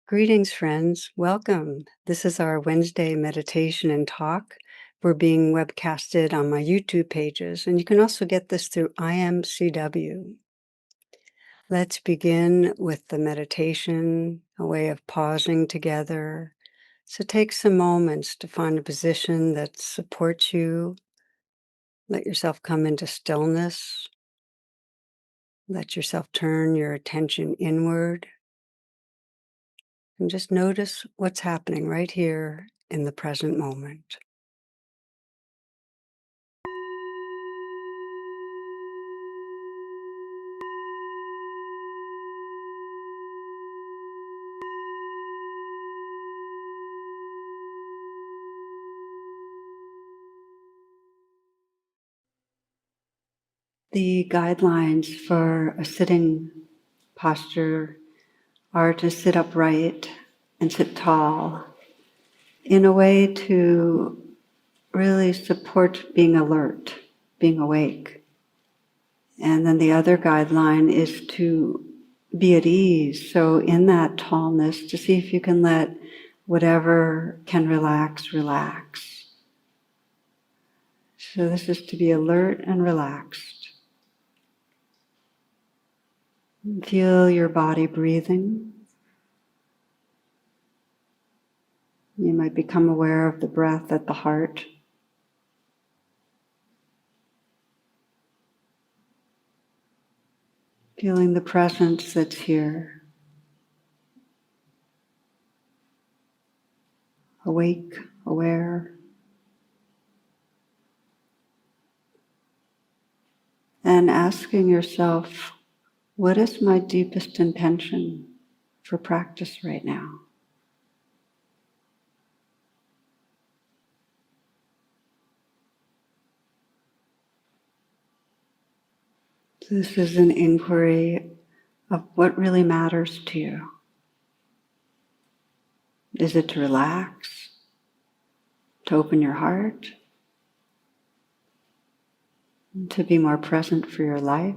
Greetings, friends. Welcome. This is our Wednesday meditation and talk. We're being webcasted on my YouTube pages, and you can also get this through IMCW. Let's begin with the meditation, a way of pausing together. So take some moments to find a position that supports you. Let yourself come into stillness. Let yourself turn your attention inward. And just notice what's happening right here in the present moment. The guidelines for a sitting posture are to sit upright and sit tall in a way to really support being alert, being awake. And then the other guideline is to be at ease. So in that tallness, to see if you can let whatever can relax, relax. So this is to be alert and relaxed. Feel your body breathing. You might become aware of the breath at the heart. Feeling the presence that's here. Awake, aware. And asking yourself, what is my deepest intention for practice right now? This is an inquiry of what really matters to you. Is it to relax? To open your heart? To be more present for your life?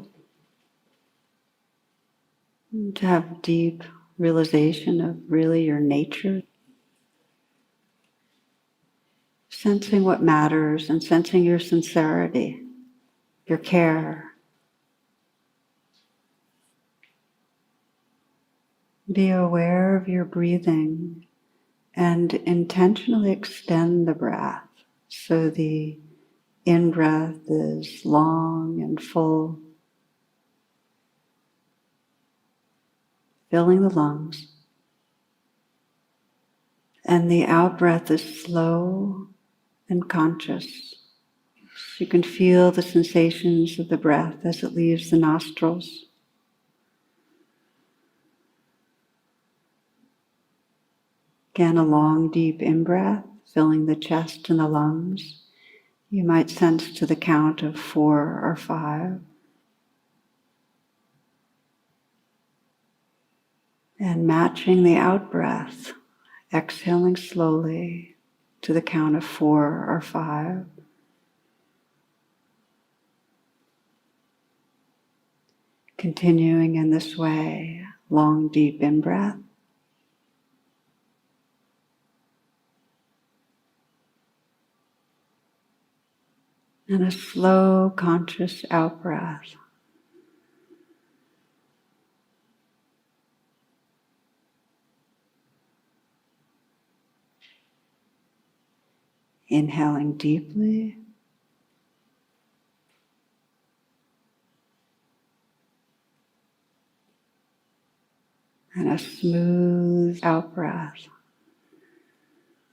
To have deep realization of really your nature? Sensing what matters and sensing your sincerity, your care. Be aware of your breathing and intentionally extend the breath. So the in-breath is long and full, filling the lungs. And the out-breath is slow and conscious. You can feel the sensations of the breath as it leaves the nostrils. Again, a long, deep in-breath, filling the chest and the lungs. You might sense to the count of 4 or 5. And matching the out-breath, exhaling slowly to the count of 4 or 5. Continuing in this way, long, deep in-breath. And a slow, conscious out-breath. Inhaling deeply. And a smooth out-breath.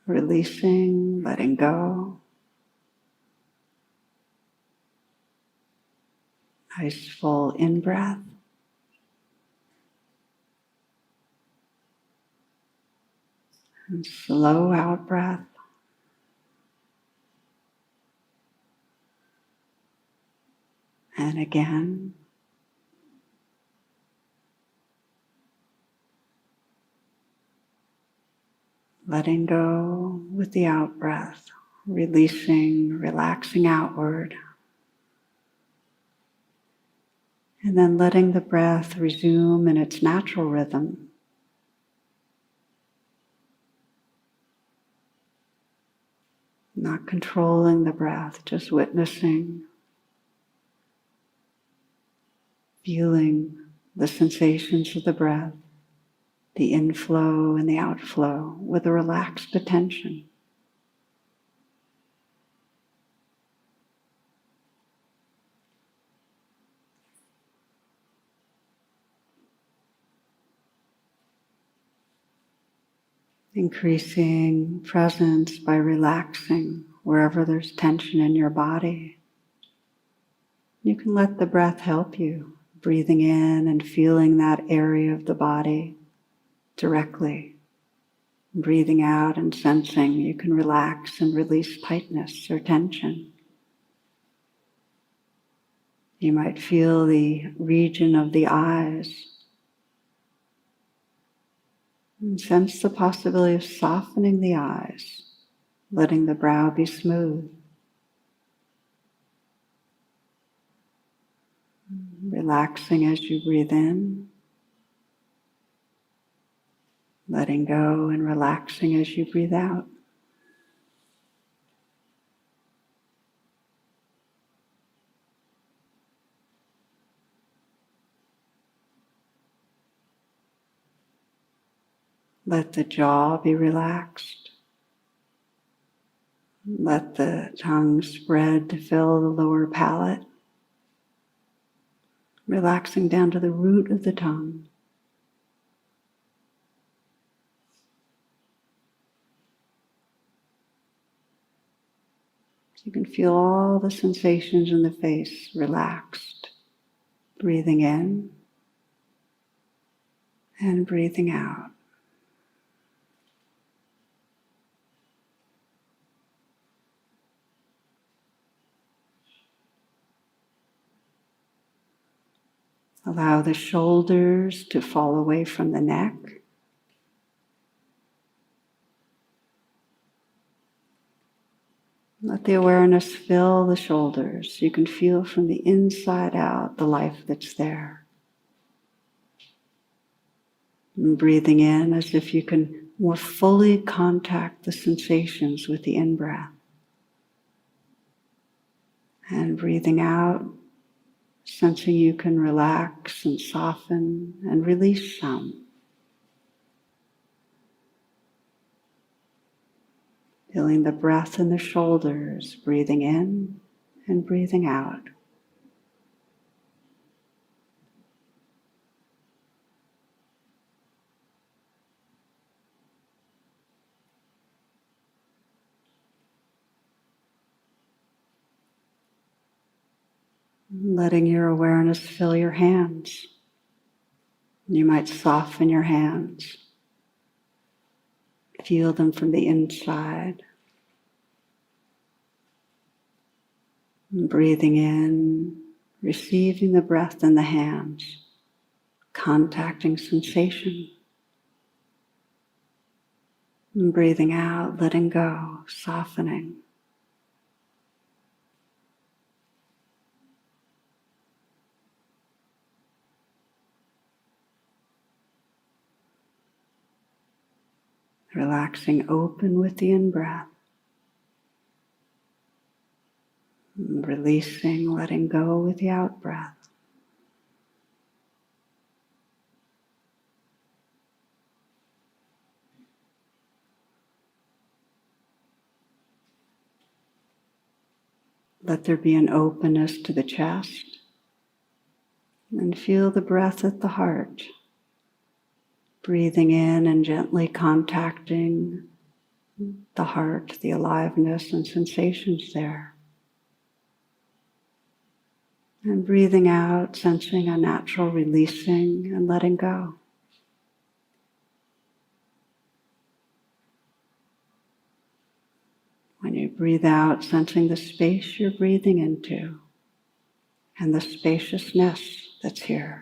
Releasing, letting go. Nice full in-breath. And slow out-breath. And again. Letting go with the out-breath. Releasing, relaxing outward. And then letting the breath resume in its natural rhythm. not controlling the breath, just witnessing, feeling the sensations of the breath, the inflow and the outflow with a relaxed attention. Increasing presence by relaxing wherever there's tension in your body. You can let the breath help you, breathing in and feeling that area of the body directly. Breathing out and sensing you can relax and release tightness or tension. You might feel the region of the eyes and sense the possibility of softening the eyes, letting the brow be smooth. Relaxing as you breathe in, letting go and relaxing as you breathe out. Let the jaw be relaxed. Let the tongue spread to fill the lower palate, relaxing down to the root of the tongue. You can feel all the sensations in the face relaxed, breathing in and breathing out. Allow the shoulders to fall away from the neck. Let the awareness fill the shoulders. You can feel from the inside out the life that's there. And breathing in as if you can more fully contact the sensations with the in-breath. And breathing out, sensing you can relax and soften and release some. Feeling the breath in the shoulders, breathing in and breathing out. Letting your awareness fill your hands. You might soften your hands. Feel them from the inside. And breathing in, receiving the breath in the hands, contacting sensation. And breathing out, letting go, softening. Relaxing open with the in-breath. And releasing, letting go with the out-breath. Let there be an openness to the chest. And feel the breath at the heart. Breathing in and gently contacting the heart, the aliveness and sensations there. And breathing out, sensing a natural releasing and letting go. When you breathe out, sensing the space you're breathing into and the spaciousness that's here.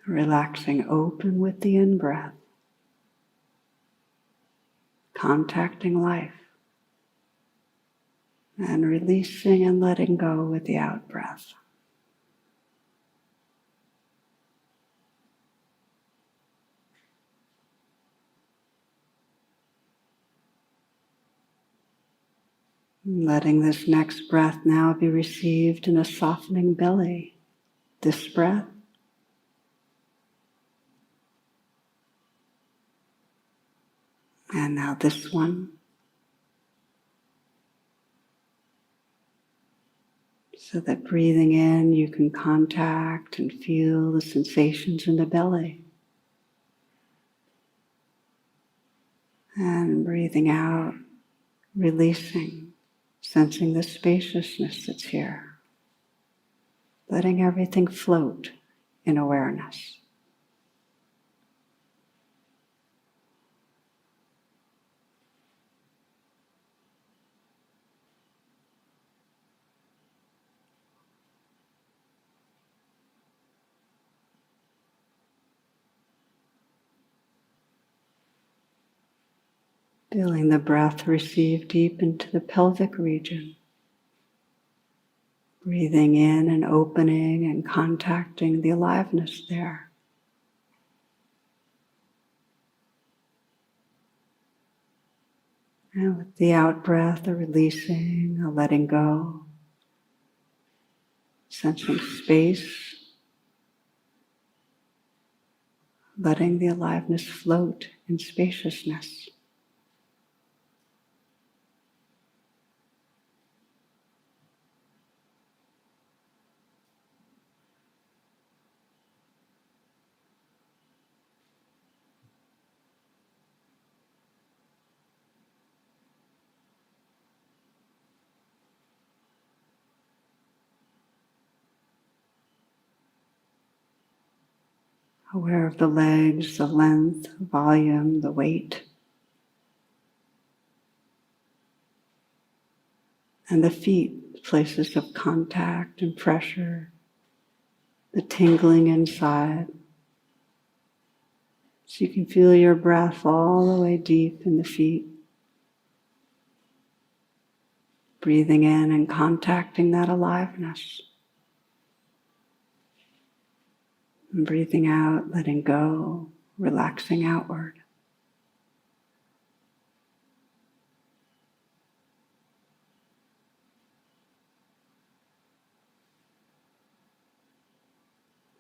Relaxing open with the in-breath, contacting life. and releasing and letting go with the out breath. Letting this next breath now be received in a softening belly. This breath. And now this one. So that breathing in, you can contact and feel the sensations in the belly. And breathing out, releasing, sensing the spaciousness that's here. Letting everything float in awareness. Feeling the breath receive deep into the pelvic region. Breathing in and opening and contacting the aliveness there. And with the out breath, a releasing, a letting go, sensing space, letting the aliveness float in spaciousness. Aware of the legs, the length, volume, the weight, and the feet, places of contact and pressure, the tingling inside. So you can feel your breath all the way deep in the feet, breathing in and contacting that aliveness. And breathing out, letting go, relaxing outward.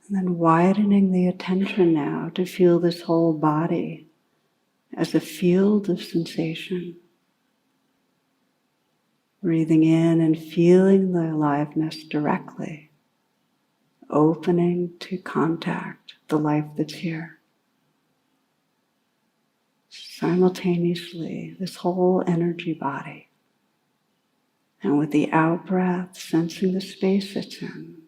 And then widening the attention now to feel this whole body as a field of sensation. Breathing in and feeling the aliveness directly, opening to contact the life that's here. Simultaneously, this whole energy body. And with the out breath, sensing the space it's in,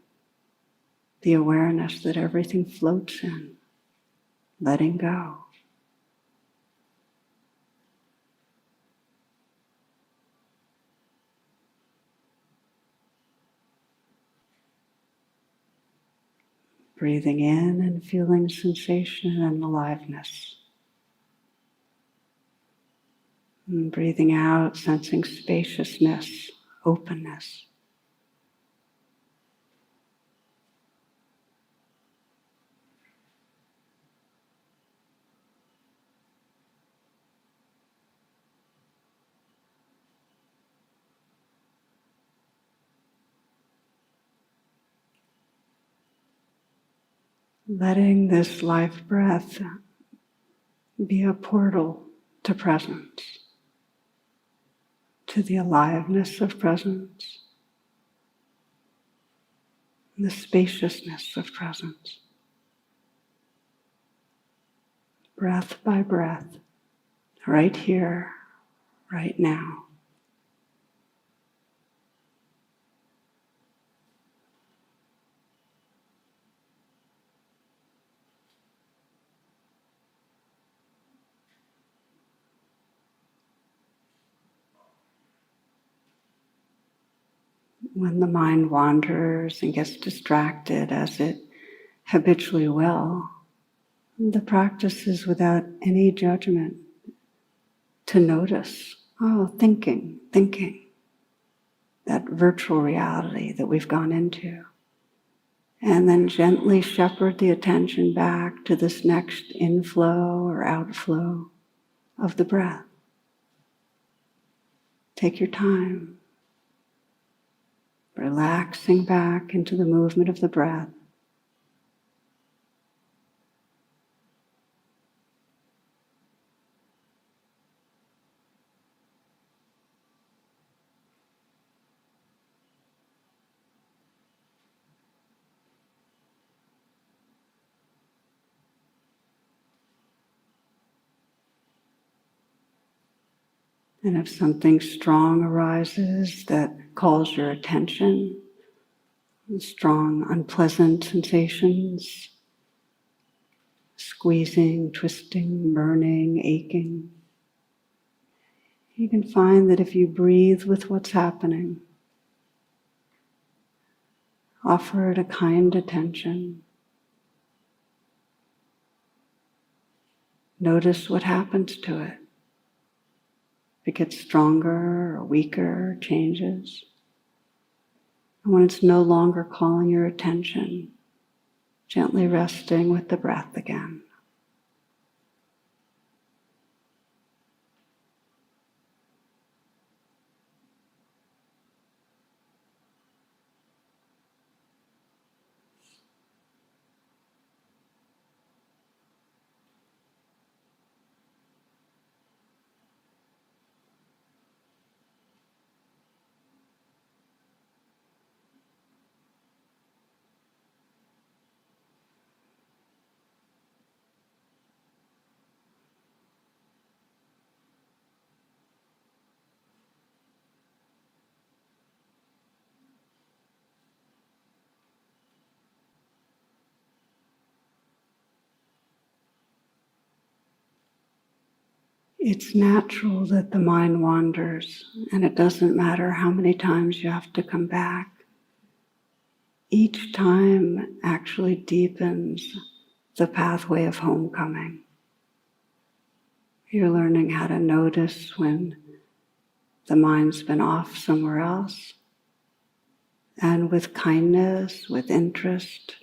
the awareness that everything floats in, letting go. Breathing in and feeling sensation and aliveness. And breathing out, sensing spaciousness, openness. Letting this life breath be a portal to presence, to the aliveness of presence, the spaciousness of presence. Breath by breath, right here, right now. When the mind wanders and gets distracted, as it habitually will, the practice is without any judgment to notice, oh, thinking. that virtual reality that we've gone into. And then gently shepherd the attention back to this next inflow or outflow of the breath. Take your time, relaxing back into the movement of the breath. And if something strong arises that calls your attention, strong, unpleasant sensations, squeezing, twisting, burning, aching, you can find that if you breathe with what's happening, offer it a kind attention, notice what happens to it. If it gets stronger or weaker, changes. And when it's no longer calling your attention, gently resting with the breath again. It's natural that the mind wanders, and it doesn't matter how many times you have to come back. Each time actually deepens the pathway of homecoming. You're learning how to notice when the mind's been off somewhere else, and with kindness, with interest,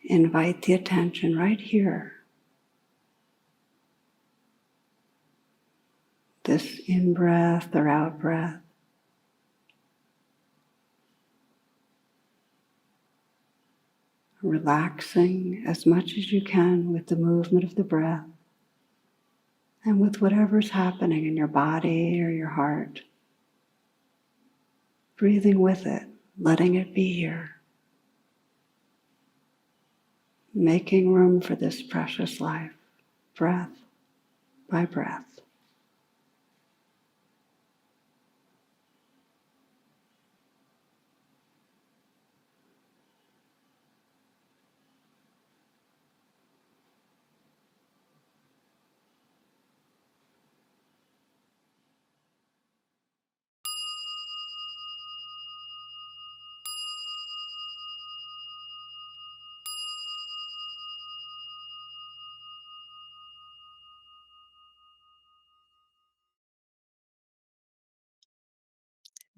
invite the attention right here. This in-breath or out-breath. Relaxing as much as you can with the movement of the breath and with whatever's happening in your body or your heart. Breathing with it, letting it be here. Making room for this precious life, breath by breath.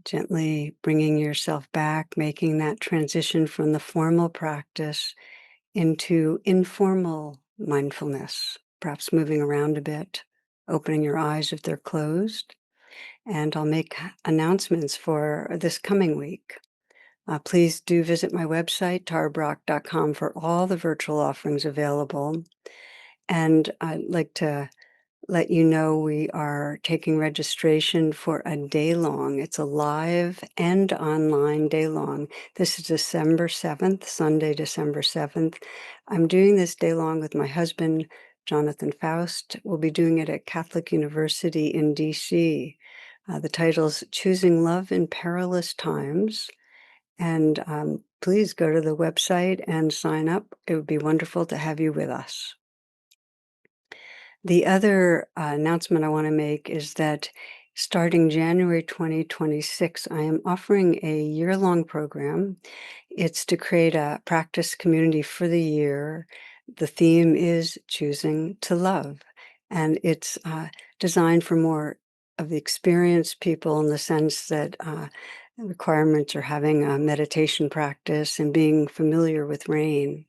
Gently bringing yourself back, making that transition from the formal practice into informal mindfulness, perhaps moving around a bit, opening your eyes if they're closed. And I'll make announcements for this coming week. Please do visit my website, tarabrach.com, for all the virtual offerings available. And I'd like to let you know we are taking registration for a day-long. It's a live and online day-long. This is December 7th, Sunday, December 7th. I'm doing this day-long with my husband, Jonathan Faust. We'll be doing it at Catholic University in DC. The title's Choosing Love in Perilous Times. And please go to the website and sign up. It would be wonderful to have you with us. The other announcement I want to make is that starting January 2026, I am offering a year-long program. It's to create a practice community for the year. The theme is choosing to love, and it's designed for more of the experienced people in the sense that requirements are having a meditation practice and being familiar with rain.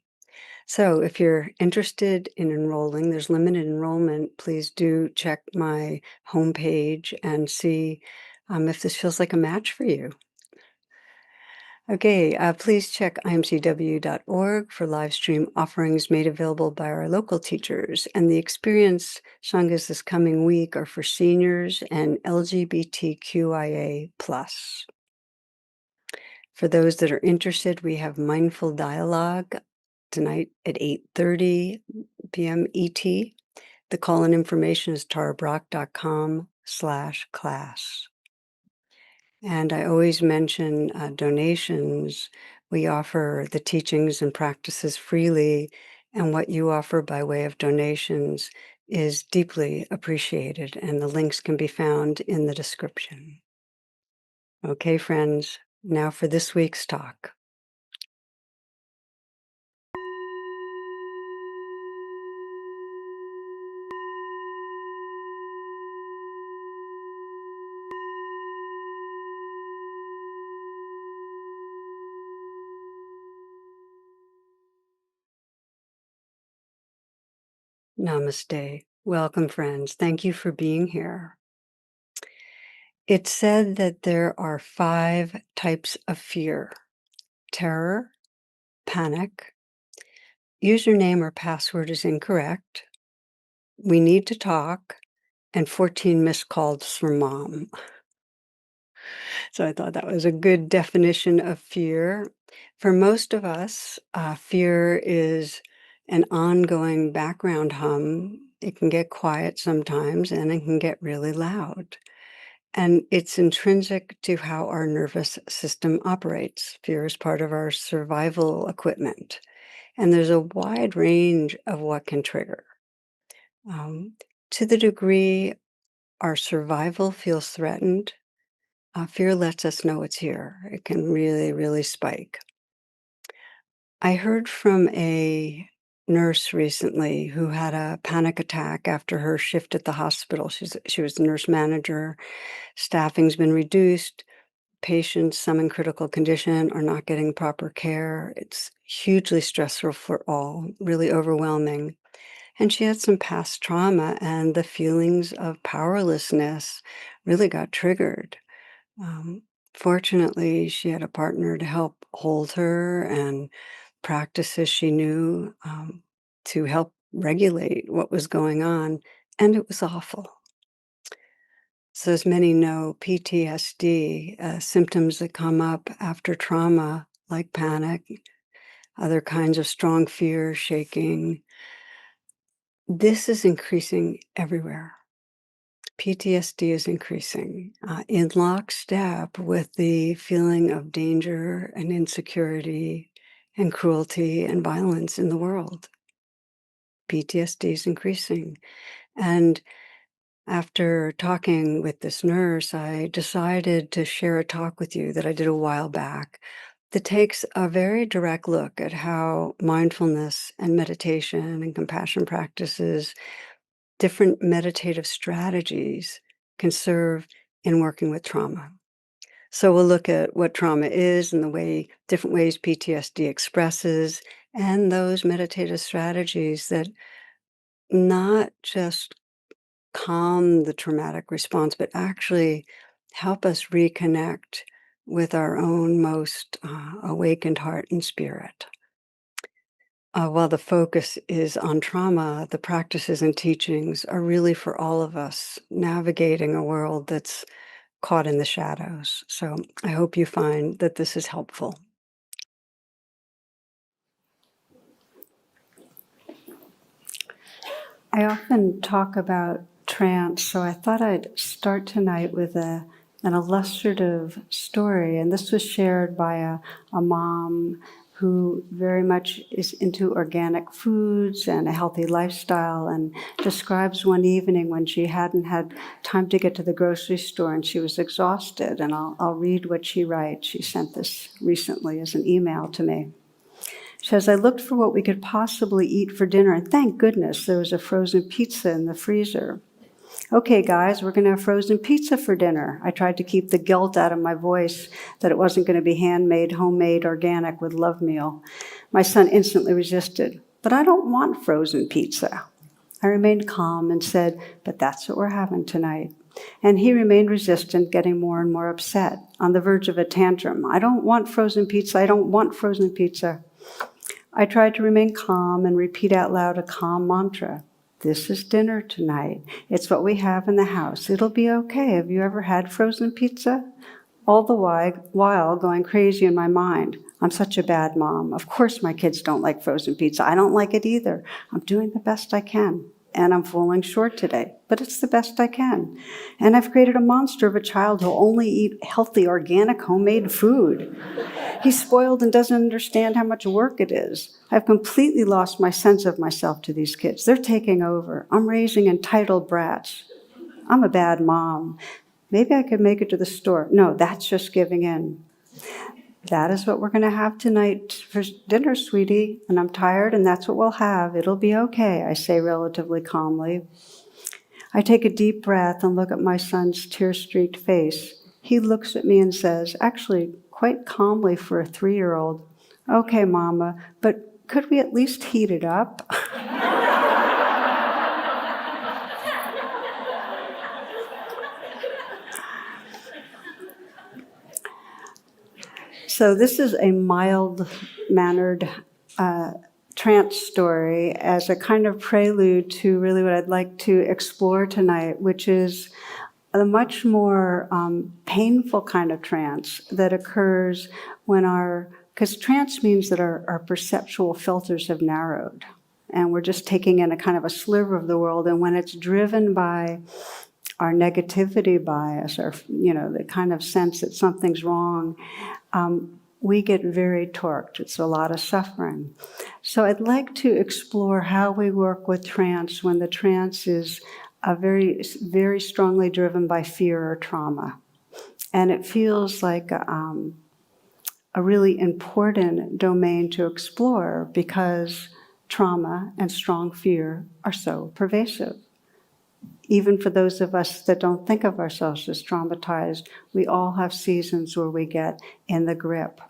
So if you're interested in enrolling, there's limited enrollment. Please do check my homepage and see if this feels like a match for you. Okay, please check imcw.org for live stream offerings made available by our local teachers. And the experience sanghas this coming week are for seniors and LGBTQIA+. For those that are interested, we have Mindful Dialogue tonight at 8:30 p.m. ET. The call-in information is tarabrach.com/class. And I always mention donations. We offer the teachings and practices freely, and what you offer by way of donations is deeply appreciated, and the links can be found in the description. Okay, friends, now for this week's talk. Namaste. Welcome, friends. Thank you for being here. It's said that there are 5 types of fear: terror, panic, username or password is incorrect, we need to talk, and 14 missed calls from mom. So I thought that was a good definition of fear. For most of us, fear is an ongoing background hum. It can get quiet sometimes and it can get really loud. And it's intrinsic to how our nervous system operates. Fear is part of our survival equipment. And there's a wide range of what can trigger. Um, to the degree our survival feels threatened, fear lets us know it's here. It can really, really spike. I heard from a nurse recently who had a panic attack after her shift at the hospital. She was the nurse manager. Staffing's been reduced. Patients, some in critical condition, are not getting proper care. It's hugely stressful for all, really overwhelming. And she had some past trauma, and the feelings of powerlessness really got triggered. Um, Fortunately, she had a partner to help hold her and practices she knew to help regulate what was going on, and it was awful. So, as many know, PTSD, symptoms that come up after trauma, like panic, other kinds of strong fear, shaking, this is increasing everywhere. PTSD is increasing in lockstep with the feeling of danger and insecurity and cruelty and violence in the world. PTSD is increasing. And after talking with this nurse, I decided to share a talk with you that I did a while back that takes a very direct look at how mindfulness and meditation and compassion practices, different meditative strategies, can serve in working with trauma. So we'll look at what trauma is and different ways PTSD expresses, and those meditative strategies that not just calm the traumatic response, but actually help us reconnect with our own most awakened heart and spirit. While the focus is on trauma, the practices and teachings are really for all of us navigating a world that's caught in the shadows. So I hope you find that this is helpful. I often talk about trance, so I thought I'd start tonight with an illustrative story. And this was shared by a mom who very much is into organic foods and a healthy lifestyle, and describes one evening when she hadn't had time to get to the grocery store and she was exhausted. And I'll read what she writes. She sent this recently as an email to me. She says, I looked for what we could possibly eat for dinner, and thank goodness there was a frozen pizza in the freezer. Okay, guys, we're going to have frozen pizza for dinner. I tried to keep the guilt out of my voice that it wasn't going to be handmade, homemade, organic with love meal. My son instantly resisted. But I don't want frozen pizza. I remained calm and said, but that's what we're having tonight. And he remained resistant, getting more and more upset, on the verge of a tantrum. I don't want frozen pizza. I don't want frozen pizza. I tried to remain calm and repeat out loud a calm mantra. This is dinner tonight. It's what we have in the house. It'll be okay. Have you ever had frozen pizza? All the while going crazy in my mind. I'm such a bad mom. Of course my kids don't like frozen pizza. I don't like it either. I'm doing the best I can. And I'm falling short today, but it's the best I can. And I've created a monster of a child who'll only eat healthy, organic, homemade food. He's spoiled and doesn't understand how much work it is. I've completely lost my sense of myself to these kids. They're taking over. I'm raising entitled brats. I'm a bad mom. Maybe I could make it to the store. No, that's just giving in. That is what we're going to have tonight for dinner, sweetie. And I'm tired, and that's what we'll have. It'll be okay, I say relatively calmly. I take a deep breath and look at my son's tear-streaked face. He looks at me and says, actually quite calmly for a 3-year-old, okay, Mama, but could we at least heat it up? So this is a mild-mannered trance story as a kind of prelude to really what I'd like to explore tonight, which is a much more painful kind of trance that occurs when because trance means that our perceptual filters have narrowed, and we're just taking in a kind of a sliver of the world, and when it's driven by our negativity bias, or the kind of sense that something's wrong, we get very torqued. It's a lot of suffering. So I'd like to explore how we work with trance when the trance is very, very strongly driven by fear or trauma. And it feels like a really important domain to explore because trauma and strong fear are so pervasive. Even for those of us that don't think of ourselves as traumatized, we all have seasons where we get in the grip.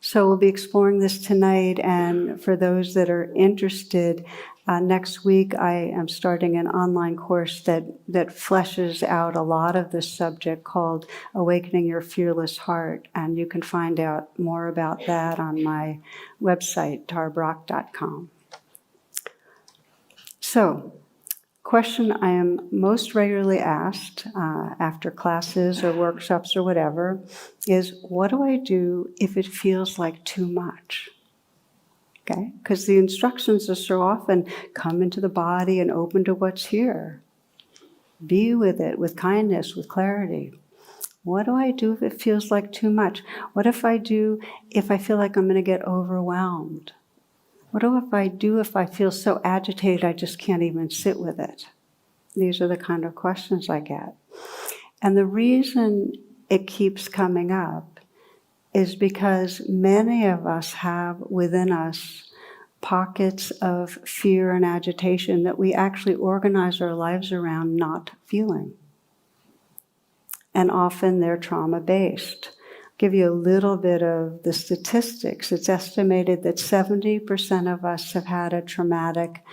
So we'll be exploring this tonight, and for those that are interested, next week I am starting an online course that fleshes out a lot of this subject called Awakening Your Fearless Heart, and you can find out more about that on my website, tarbrach.com. So, question I am most regularly asked after classes or workshops or whatever is, what do I do if it feels like too much? Okay, because the instructions are so often come into the body and open to what's here. Be with it with kindness, with clarity. What do I do if it feels like too much? What if I do if I feel like I'm going to get overwhelmed? What do if I feel so agitated I just can't even sit with it? These are the kind of questions I get. And the reason it keeps coming up is because many of us have within us pockets of fear and agitation that we actually organize our lives around not feeling. And often they're trauma-based. Give you a little bit of the statistics. It's estimated that 70% of us have had a traumatic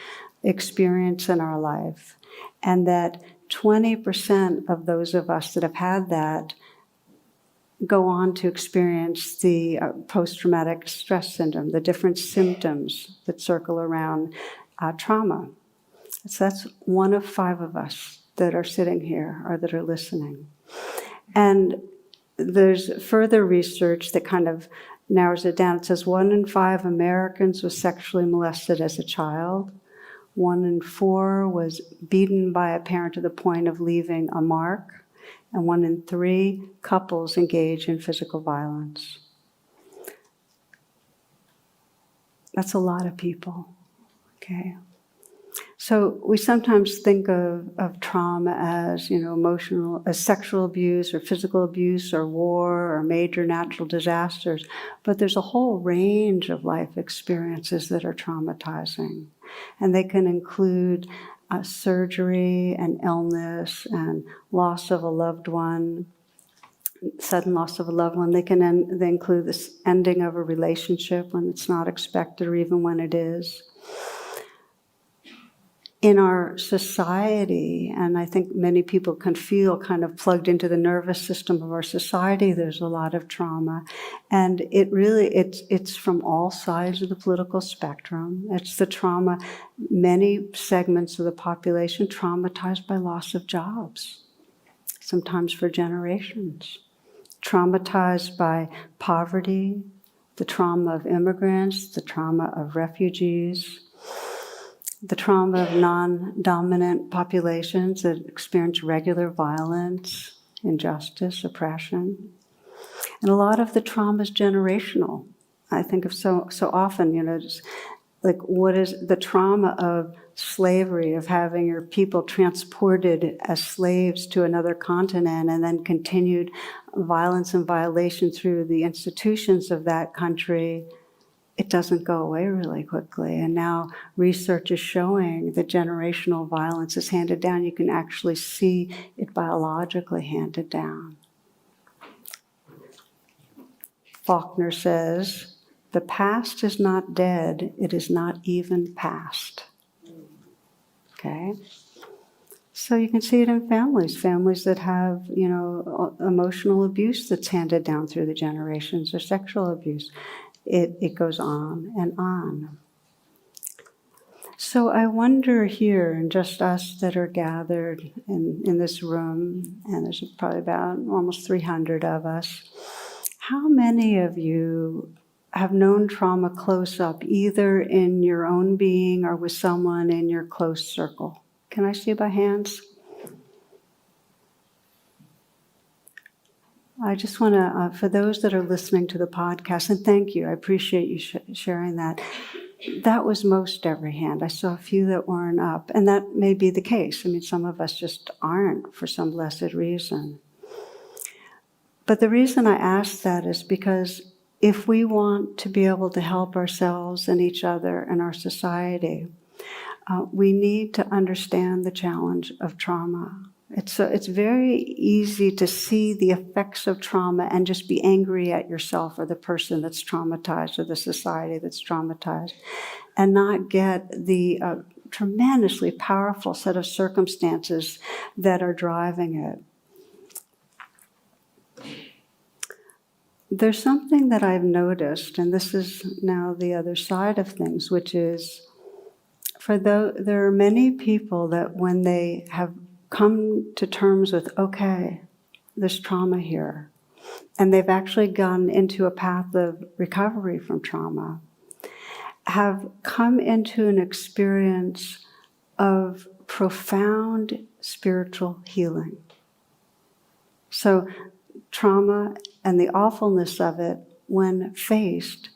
experience in our life, and that 20% of those of us that have had that go on to experience the post-traumatic stress syndrome, the different symptoms that circle around trauma. So that's 1 of 5 of us that are sitting here or that are listening. And there's further research that kind of narrows it down. It says 1 in 5 Americans was sexually molested as a child. 1 in 4 was beaten by a parent to the point of leaving a mark. And 1 in 3 couples engage in physical violence. That's a lot of people, okay? So we sometimes think of trauma as, emotional, as sexual abuse or physical abuse or war or major natural disasters, but there's a whole range of life experiences that are traumatizing. And they can include surgery and illness and loss of a loved one, sudden loss of a loved one. They include this ending of a relationship when it's not expected or even when it is. In our society, and I think many people can feel kind of plugged into the nervous system of our society, there's a lot of trauma. And it's from all sides of the political spectrum. It's the trauma, many segments of the population traumatized by loss of jobs, sometimes for generations. Traumatized by poverty, the trauma of immigrants, the trauma of refugees, the trauma of non-dominant populations that experience regular violence, injustice, oppression. And a lot of the trauma is generational. I think of so often, just like what is the trauma of slavery, of having your people transported as slaves to another continent and then continued violence and violation through the institutions of that country. It doesn't go away really quickly. And now research is showing that generational violence is handed down. You can actually see it biologically handed down. Faulkner says, the past is not dead, it is not even past. Okay? So you can see it in families that have, emotional abuse that's handed down through the generations, or sexual abuse. It goes on and on. So I wonder here, and just us that are gathered in this room, and there's probably about almost 300 of us, how many of you have known trauma close up, either in your own being or with someone in your close circle? Can I see by hands? I just want to, for those that are listening to the podcast, and thank you, I appreciate you sharing that. That was most every hand. I saw a few that weren't up, and that may be the case. I mean, some of us just aren't for some blessed reason. But the reason I ask that is because if we want to be able to help ourselves and each other and our society, we need to understand the challenge of trauma. It's very easy to see the effects of trauma and just be angry at yourself or the person that's traumatized or the society that's traumatized, and not get the tremendously powerful set of circumstances that are driving it. There's something that I've noticed, and this is now the other side of things, which is there are many people that when they have come to terms with, okay, there's trauma here, and they've actually gone into a path of recovery from trauma, have come into an experience of profound spiritual healing. So trauma and the awfulness of it, when faced,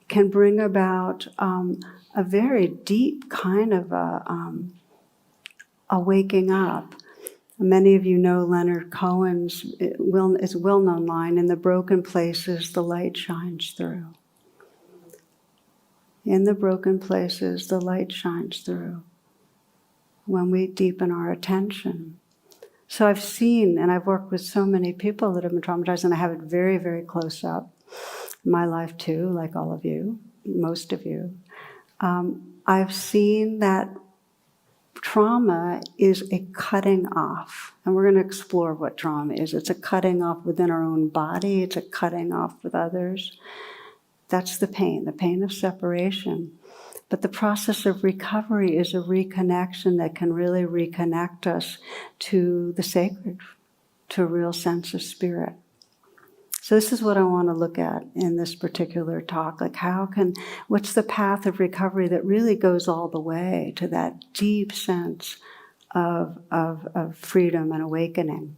can bring about a very deep kind of a waking up. Many of you know Leonard Cohen's well-known line, in the broken places, the light shines through. In the broken places, the light shines through when we deepen our attention. So I've seen, and I've worked with so many people that have been traumatized, and I have it very, very close up. In my life too, like all of you, most of you. I've seen that trauma is a cutting off, and we're going to explore what trauma is. It's a cutting off within our own body. It's a cutting off with others. That's the pain of separation. But the process of recovery is a reconnection that can really reconnect us to the sacred, to a real sense of spirit. So this is what I want to look at in this particular talk. Like what's the path of recovery that really goes all the way to that deep sense of freedom and awakening?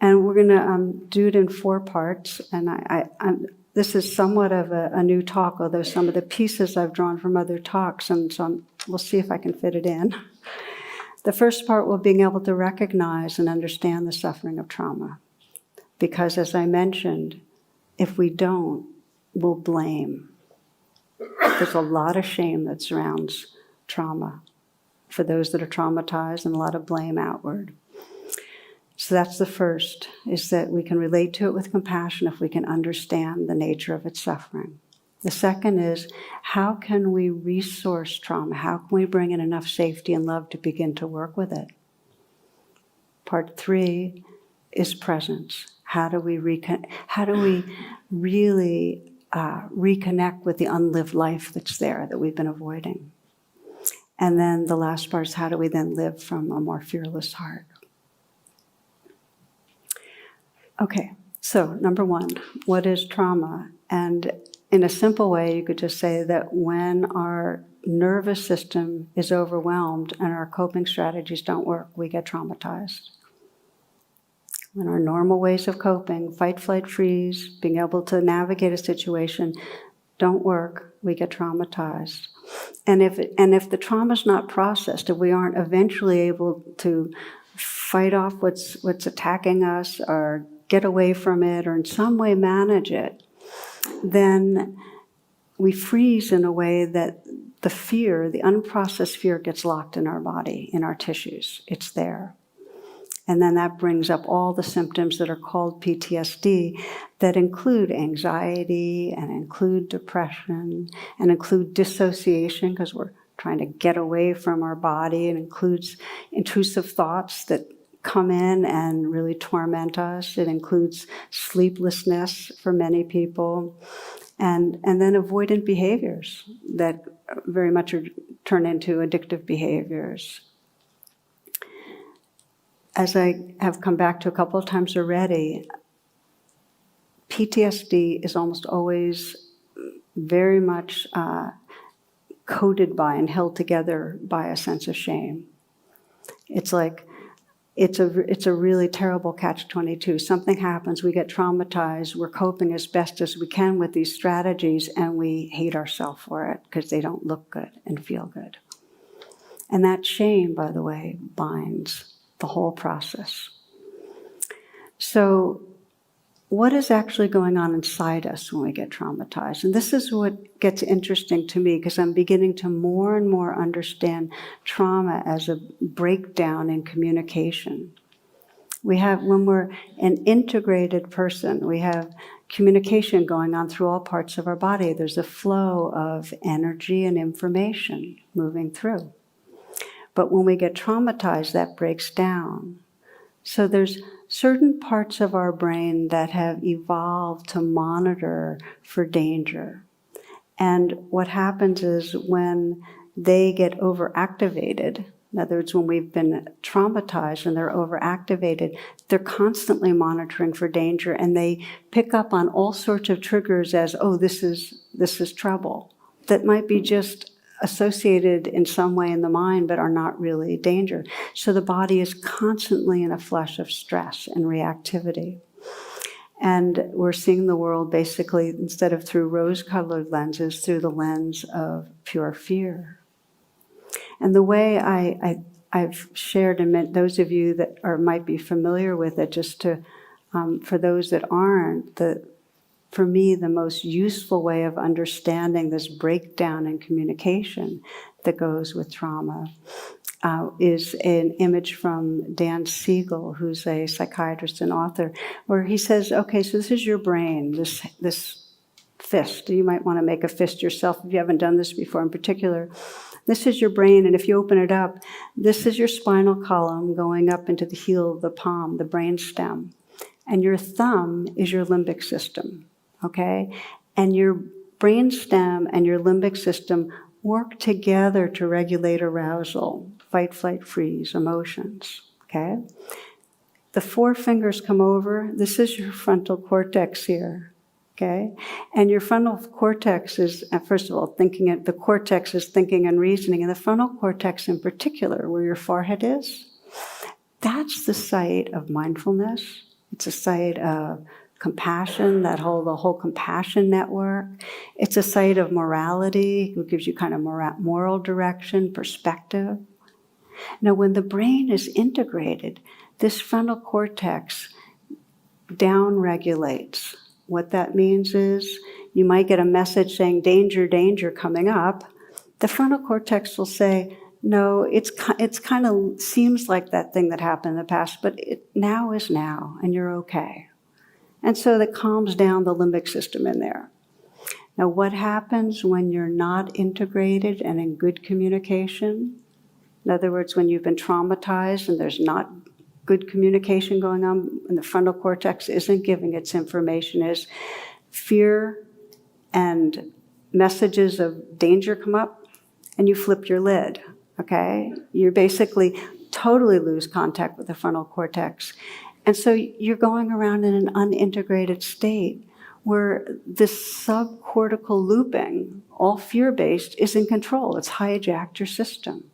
And we're going to do it in 4 parts. And this is somewhat of a new talk, although some of the pieces I've drawn from other talks, and so we'll see if I can fit it in. The first part will be being able to recognize and understand the suffering of trauma. Because as I mentioned, if we don't, we'll blame. There's a lot of shame that surrounds trauma. for those that are traumatized, and a lot of blame outward. So that's the first, is that we can relate to it with compassion if we can understand the nature of its suffering. The second is, how can we resource trauma? How can we bring in enough safety and love to begin to work with it? Part 3 is presence. How do we really reconnect with the unlived life that's there that we've been avoiding? And then the last part is, how do we then live from a more fearless heart? Okay, so number 1, what is trauma? And in a simple way, you could just say that when our nervous system is overwhelmed and our coping strategies don't work, we get traumatized. When our normal ways of coping, fight, flight, freeze, being able to navigate a situation, don't work, we get traumatized. And if the trauma's not processed, if we aren't eventually able to fight off what's attacking us, or get away from it, or in some way manage it, then we freeze in a way that the fear, the unprocessed fear, gets locked in our body, in our tissues. It's there. And then that brings up all the symptoms that are called PTSD, that include anxiety, and include depression, and include dissociation, because we're trying to get away from our body. It includes intrusive thoughts that come in and really torment us. It includes sleeplessness for many people, and then avoidant behaviors that very much turn into addictive behaviors. As I have come back to a couple of times already, PTSD is almost always very much coded by and held together by a sense of shame. It's like, it's a really terrible catch-22. Something happens, we get traumatized, we're coping as best as we can with these strategies, and we hate ourselves for it because they don't look good and feel good. And that shame, by the way, binds the whole process. So what is actually going on inside us when we get traumatized? And this is what gets interesting to me, because I'm beginning to more and more understand trauma as a breakdown in communication. When we're an integrated person, we have communication going on through all parts of our body. There's a flow of energy and information moving through. But when we get traumatized, that breaks down. So there's certain parts of our brain that have evolved to monitor for danger. And what happens is, when they get overactivated, in other words, when we've been traumatized and they're overactivated, they're constantly monitoring for danger, and they pick up on all sorts of triggers as, oh, this is trouble. That might be just associated in some way in the mind, but are not really danger. So the body is constantly in a flush of stress and reactivity. And we're seeing the world basically, instead of through rose-colored lenses, through the lens of pure fear. And the way I've shared, and those of you that might be familiar with it, just to, for those that aren't, for me, the most useful way of understanding this breakdown in communication that goes with trauma is an image from Dan Siegel, who's a psychiatrist and author, where he says, okay, so this is your brain, this fist. You might want to make a fist yourself if you haven't done this before in particular. This is your brain, and if you open it up, this is your spinal column going up into the heel of the palm, the brain stem. And your thumb is your limbic system. Okay? And your brain stem and your limbic system work together to regulate arousal, fight, flight, freeze, emotions. Okay? The 4 fingers come over. This is your frontal cortex here. Okay? And your frontal cortex is, first of all, the cortex is thinking and reasoning. And the frontal cortex in particular, where your forehead is, that's the site of mindfulness. It's a site of compassion, the whole compassion network. It's a site of morality. It gives you kind of moral direction, perspective. Now, when the brain is integrated, this frontal cortex down-regulates. What that means is, you might get a message saying, danger, danger, coming up. The frontal cortex will say, No, it's kind of seems like that thing that happened in the past, but now is now, and you're okay. And so that calms down the limbic system in there. Now, what happens when you're not integrated and in good communication? In other words, when you've been traumatized and there's not good communication going on, and the frontal cortex isn't giving its information, is fear and messages of danger come up, and you flip your lid, okay? You basically totally lose contact with the frontal cortex. And so you're going around in an unintegrated state where this subcortical looping, all fear-based, is in control. It's hijacked your system.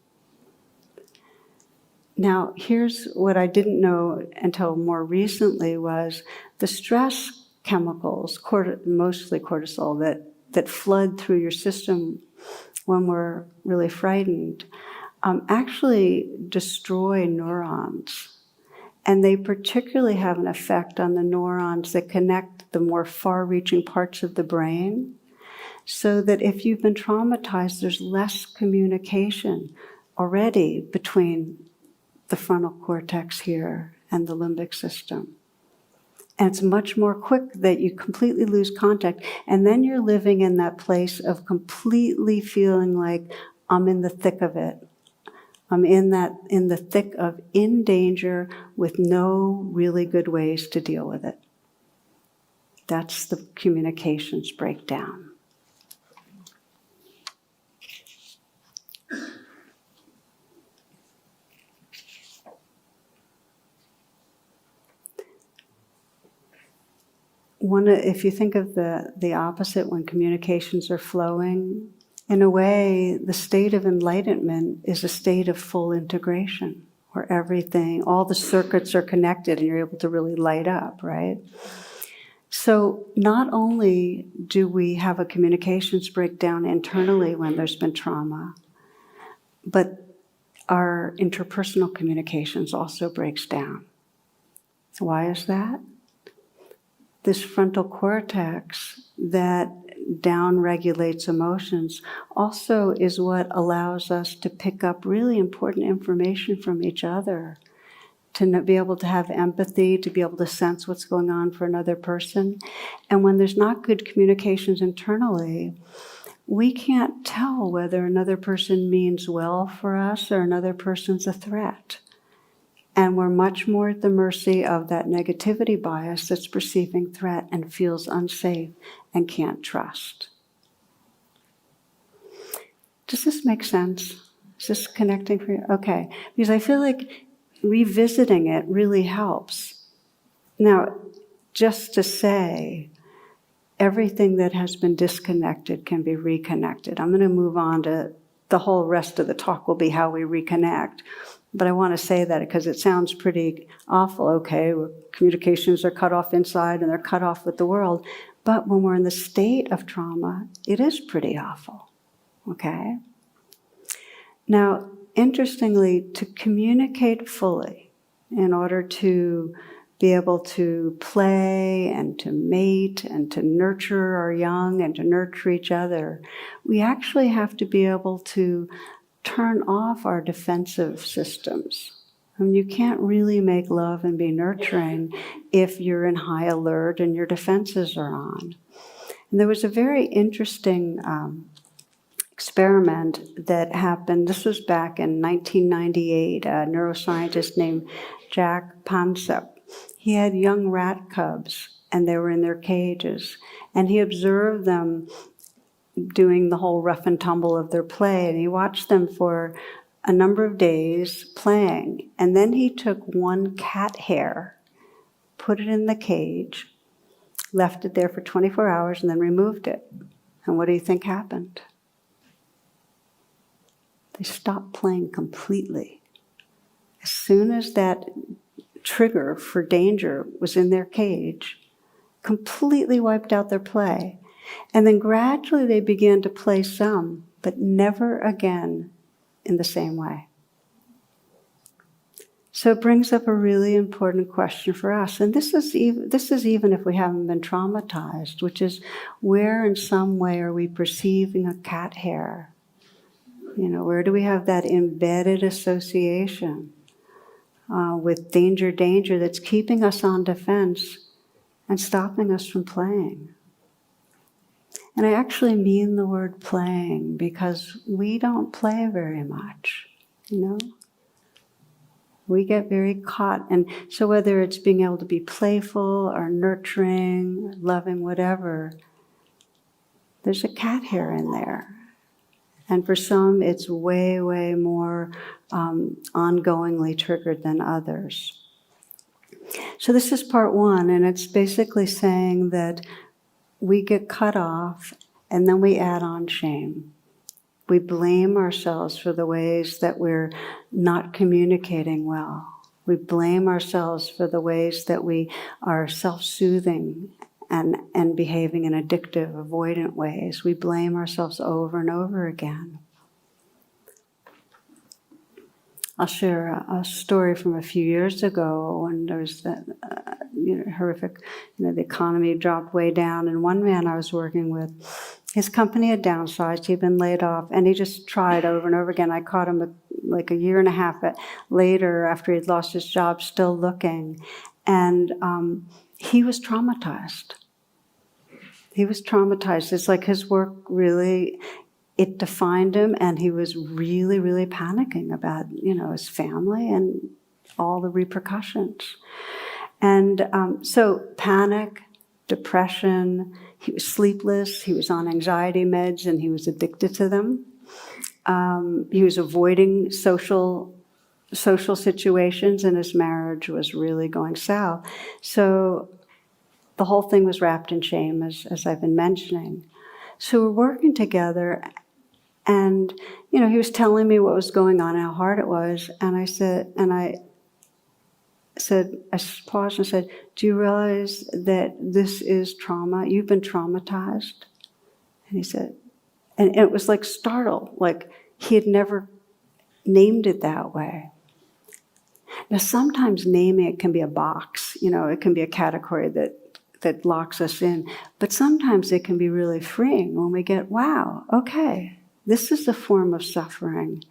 Now, here's what I didn't know until more recently was the stress chemicals, mostly cortisol, that flood through your system when we're really frightened, actually destroy neurons. And they particularly have an effect on the neurons that connect the more far-reaching parts of the brain, so that if you've been traumatized, there's less communication already between the frontal cortex here and the limbic system. And it's much more quick that you completely lose contact. And then you're living in that place of completely feeling like I'm in the thick of it. I'm in the thick of in danger with no really good ways to deal with it. That's the communications breakdown. If you think of the opposite, when communications are flowing, in a way, the state of enlightenment is a state of full integration, where everything, all the circuits are connected and you're able to really light up, right? So not only do we have a communications breakdown internally when there's been trauma, but our interpersonal communications also breaks down. So why is that? This frontal cortex that down-regulates emotions also is what allows us to pick up really important information from each other, to be able to have empathy, to be able to sense what's going on for another person. And when there's not good communications internally, we can't tell whether another person means well for us or another person's a threat. And we're much more at the mercy of that negativity bias that's perceiving threat and feels unsafe and can't trust. Does this make sense? Is this connecting for you? Okay, because I feel like revisiting it really helps. Now, just to say, everything that has been disconnected can be reconnected. I'm going to move on to the whole rest of the talk will be how we reconnect. But I want to say that because it sounds pretty awful. Okay, communications are cut off inside and they're cut off with the world. But when we're in the state of trauma, it is pretty awful. Okay? Now, interestingly, to communicate fully in order to be able to play and to mate and to nurture our young and to nurture each other, we actually have to be able to turn off our defensive systems. I mean, you can't really make love and be nurturing if you're in high alert and your defenses are on. And there was a very interesting experiment that happened. This was back in 1998. A neuroscientist named Jack Pansep. He had young rat cubs, and they were in their cages. And he observed them doing the whole rough and tumble of their play, and he watched them for a number of days playing. And then he took one cat hair, put it in the cage, left it there for 24 hours, and then removed it. And what do you think happened? They stopped playing completely. As soon as that trigger for danger was in their cage, completely wiped out their play. And then gradually they began to play some, but never again in the same way. So it brings up a really important question for us. And this is even if we haven't been traumatized, which is, where in some way are we perceiving a cat hair Where do we have that embedded association with danger that's keeping us on defense and stopping us from playing? And I actually mean the word playing because we don't play very much, We get very caught. And so whether it's being able to be playful or nurturing, loving, whatever, there's a cat hair in there. And for some, it's way, way more ongoingly triggered than others. So this is part one, and it's basically saying that we get cut off, and then we add on shame. We blame ourselves for the ways that we're not communicating well. We blame ourselves for the ways that we are self-soothing and behaving in addictive, avoidant ways. We blame ourselves over and over again. I'll share a story from a few years ago when there was that horrific, the economy dropped way down, and one man I was working with, his company had downsized, he'd been laid off, and he just tried over and over again. I caught him like a year and a half later after he'd lost his job, still looking, and he was traumatized. He was traumatized. It's like his work really, it defined him, and he was really, really panicking about, his family and all the repercussions. And so panic, depression, he was sleepless, he was on anxiety meds, and he was addicted to them. He was avoiding social situations, and his marriage was really going south. So the whole thing was wrapped in shame, as I've been mentioning. So we're working together, and he was telling me what was going on, how hard it was, and I paused and said, "Do you realize that this is trauma? You've been traumatized?" And he said, and it was like startled, like he had never named it that way. Now, sometimes naming it can be a box, it can be a category that locks us in, but sometimes it can be really freeing when we get, wow, okay, this is a form of suffering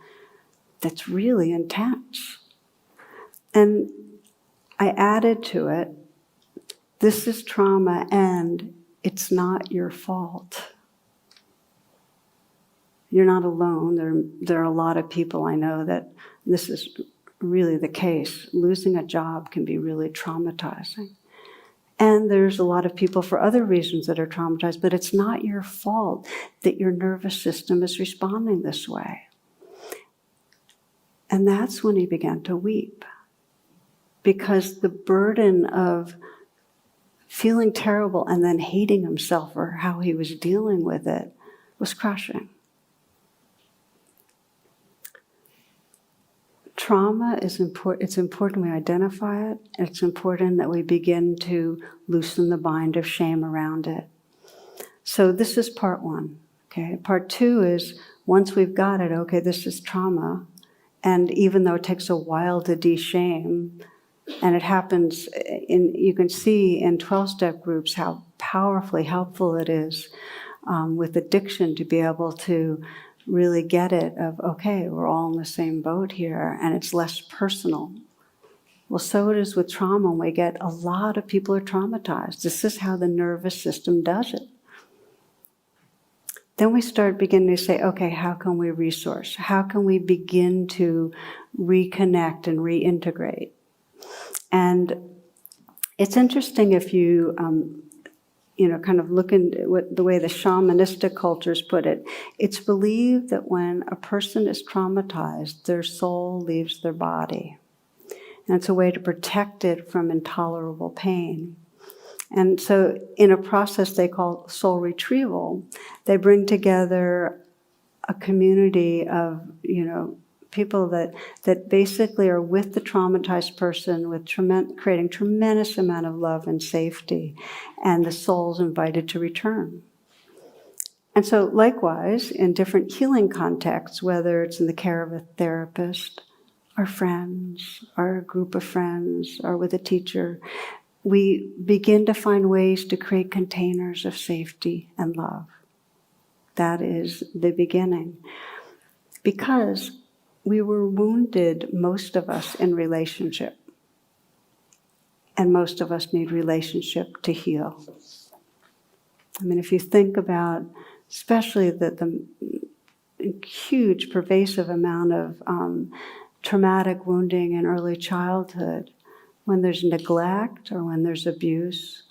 that's really intense. And I added to it, this is trauma and it's not your fault. You're not alone. There are a lot of people I know that this is really the case. Losing a job can be really traumatizing. And there's a lot of people for other reasons that are traumatized, but it's not your fault that your nervous system is responding this way. And that's when he began to weep, because the burden of feeling terrible and then hating himself for how he was dealing with it was crushing. Trauma is important. It's important we identify it. It's important that we begin to loosen the bind of shame around it. So this is part one. Okay. Part two is, once we've got it, okay, this is trauma. And even though it takes a while to de-shame, and it happens you can see in 12-step groups how powerfully helpful it is with addiction to be able to really get it of, okay, we're all in the same boat here, and it's less personal. Well, so it is with trauma. When we get, a lot of people are traumatized. This is how the nervous system does it. Then we start beginning to say, okay, how can we resource? How can we begin to reconnect and reintegrate? And it's interesting if you kind of look into the way the shamanistic cultures put it. It's believed that when a person is traumatized, their soul leaves their body. And it's a way to protect it from intolerable pain. And so in a process they call soul retrieval, they bring together a community of, people that basically are with the traumatized person, with creating tremendous amount of love and safety, and the soul's invited to return. And so likewise, in different healing contexts, whether it's in the care of a therapist, our friends, our group of friends, or with a teacher, we begin to find ways to create containers of safety and love. That is the beginning. because we were wounded, most of us, in relationship. And most of us need relationship to heal. I mean, if you think about, especially the huge, pervasive amount of traumatic wounding in early childhood, when there's neglect or when there's abuse,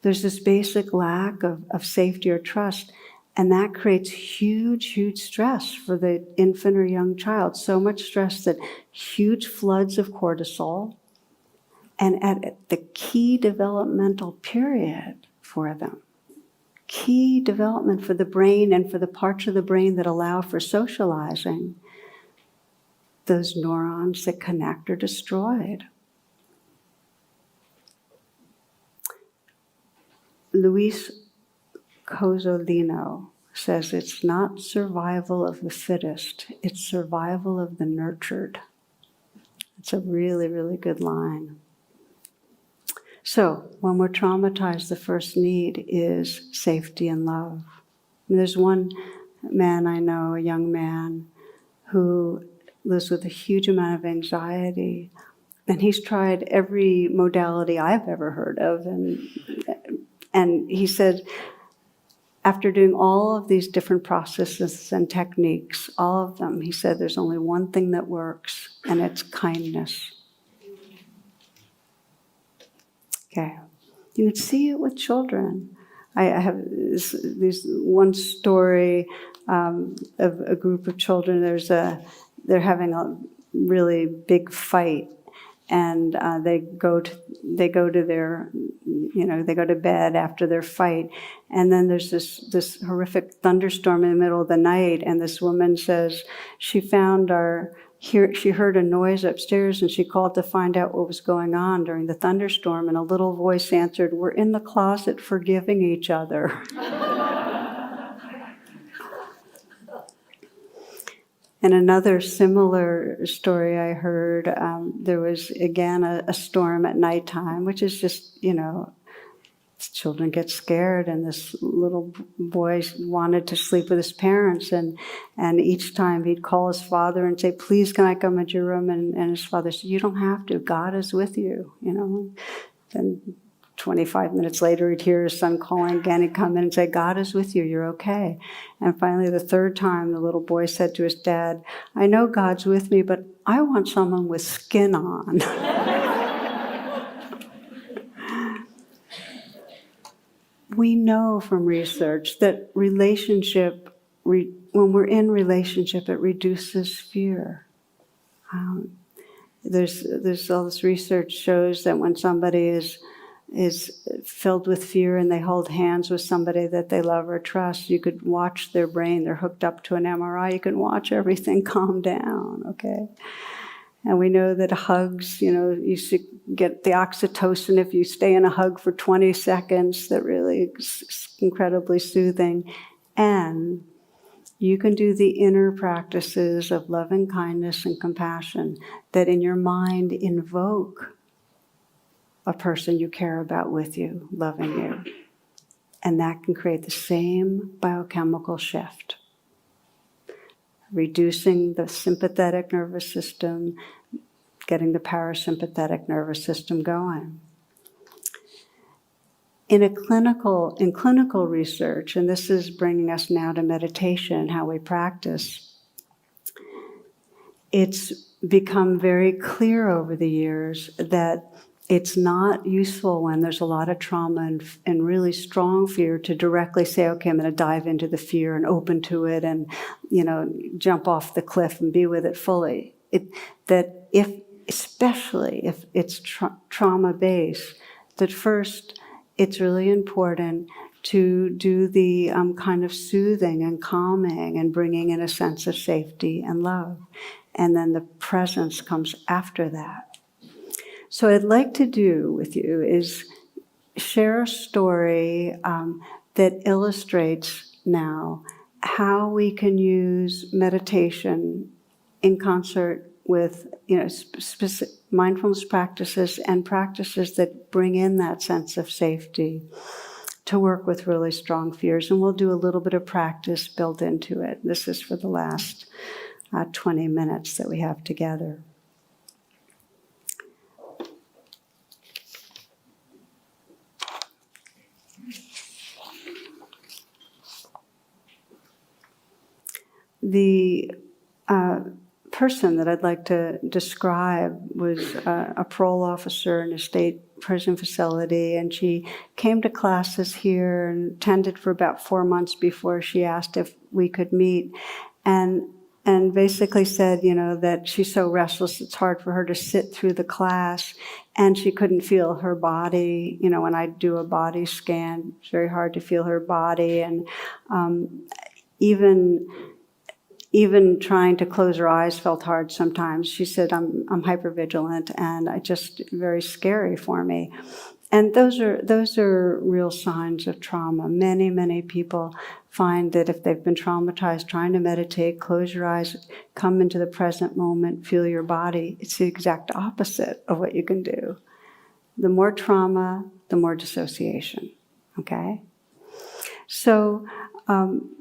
there's this basic lack of safety or trust, and that creates huge, huge stress for the infant or young child. So much stress that huge floods of cortisol, and at the key developmental period for them, key development for the brain and for the parts of the brain that allow for socializing, those neurons that connect are destroyed. Luis Cozzolino says it's not survival of the fittest, it's survival of the nurtured. It's a really, really good line. So, when we're traumatized, the first need is safety and love. And there's one man I know, a young man, who lives with a huge amount of anxiety, and he's tried every modality I've ever heard of, and he said, after doing all of these different processes and techniques, all of them, he said, there's only one thing that works, and it's kindness. Okay. You can see it with children. I have this one story of a group of children. They're having a really big fight, and they go to their, they go to bed after their fight, and then there's this horrific thunderstorm in the middle of the night, and this woman says she heard a noise upstairs, and she called to find out what was going on during the thunderstorm, and a little voice answered, "We're in the closet forgiving each other." And another similar story I heard, there was, again, a storm at nighttime, which is just, children get scared, and this little boy wanted to sleep with his parents, and each time he'd call his father and say, "Please, can I come into your room?" And his father said, "You don't have to. God is with you." Then 25 minutes later, he'd hear his son calling again. He'd come in and say, "God is with you. You're okay." And finally, the third time, the little boy said to his dad, "I know God's with me, but I want someone with skin on." We know from research that when we're in relationship, it reduces fear. There's all this research shows that when somebody is filled with fear and they hold hands with somebody that they love or trust, you could watch their brain. They're hooked up to an MRI. You can watch everything calm down, okay? And we know that hugs, you should get the oxytocin if you stay in a hug for 20 seconds. That really is incredibly soothing. And you can do the inner practices of loving kindness and compassion that in your mind invoke a person you care about with you, loving you. And that can create the same biochemical shift. Reducing the sympathetic nervous system, getting the parasympathetic nervous system going. In clinical research, and this is bringing us now to meditation and how we practice, it's become very clear over the years that it's not useful when there's a lot of trauma and really strong fear to directly say, okay, I'm going to dive into the fear and open to it and, jump off the cliff and be with it fully. Especially if it's trauma-based, that first it's really important to do the kind of soothing and calming and bringing in a sense of safety and love. And then the presence comes after that. So what I'd like to do with you is share a story that illustrates now how we can use meditation in concert with specific mindfulness practices and practices that bring in that sense of safety to work with really strong fears. And we'll do a little bit of practice built into it. This is for the last 20 minutes that we have together. The person that I'd like to describe was a parole officer in a state prison facility, and she came to classes here and attended for about 4 months before she asked if we could meet, and basically said, that she's so restless it's hard for her to sit through the class, and she couldn't feel her body. When I do a body scan, it's very hard to feel her body, and even trying to close her eyes felt hard sometimes. She said, I'm hypervigilant, and very scary for me. And those are real signs of trauma. Many, many people find that if they've been traumatized, trying to meditate, close your eyes, come into the present moment, feel your body, it's the exact opposite of what you can do. The more trauma, the more dissociation, okay? So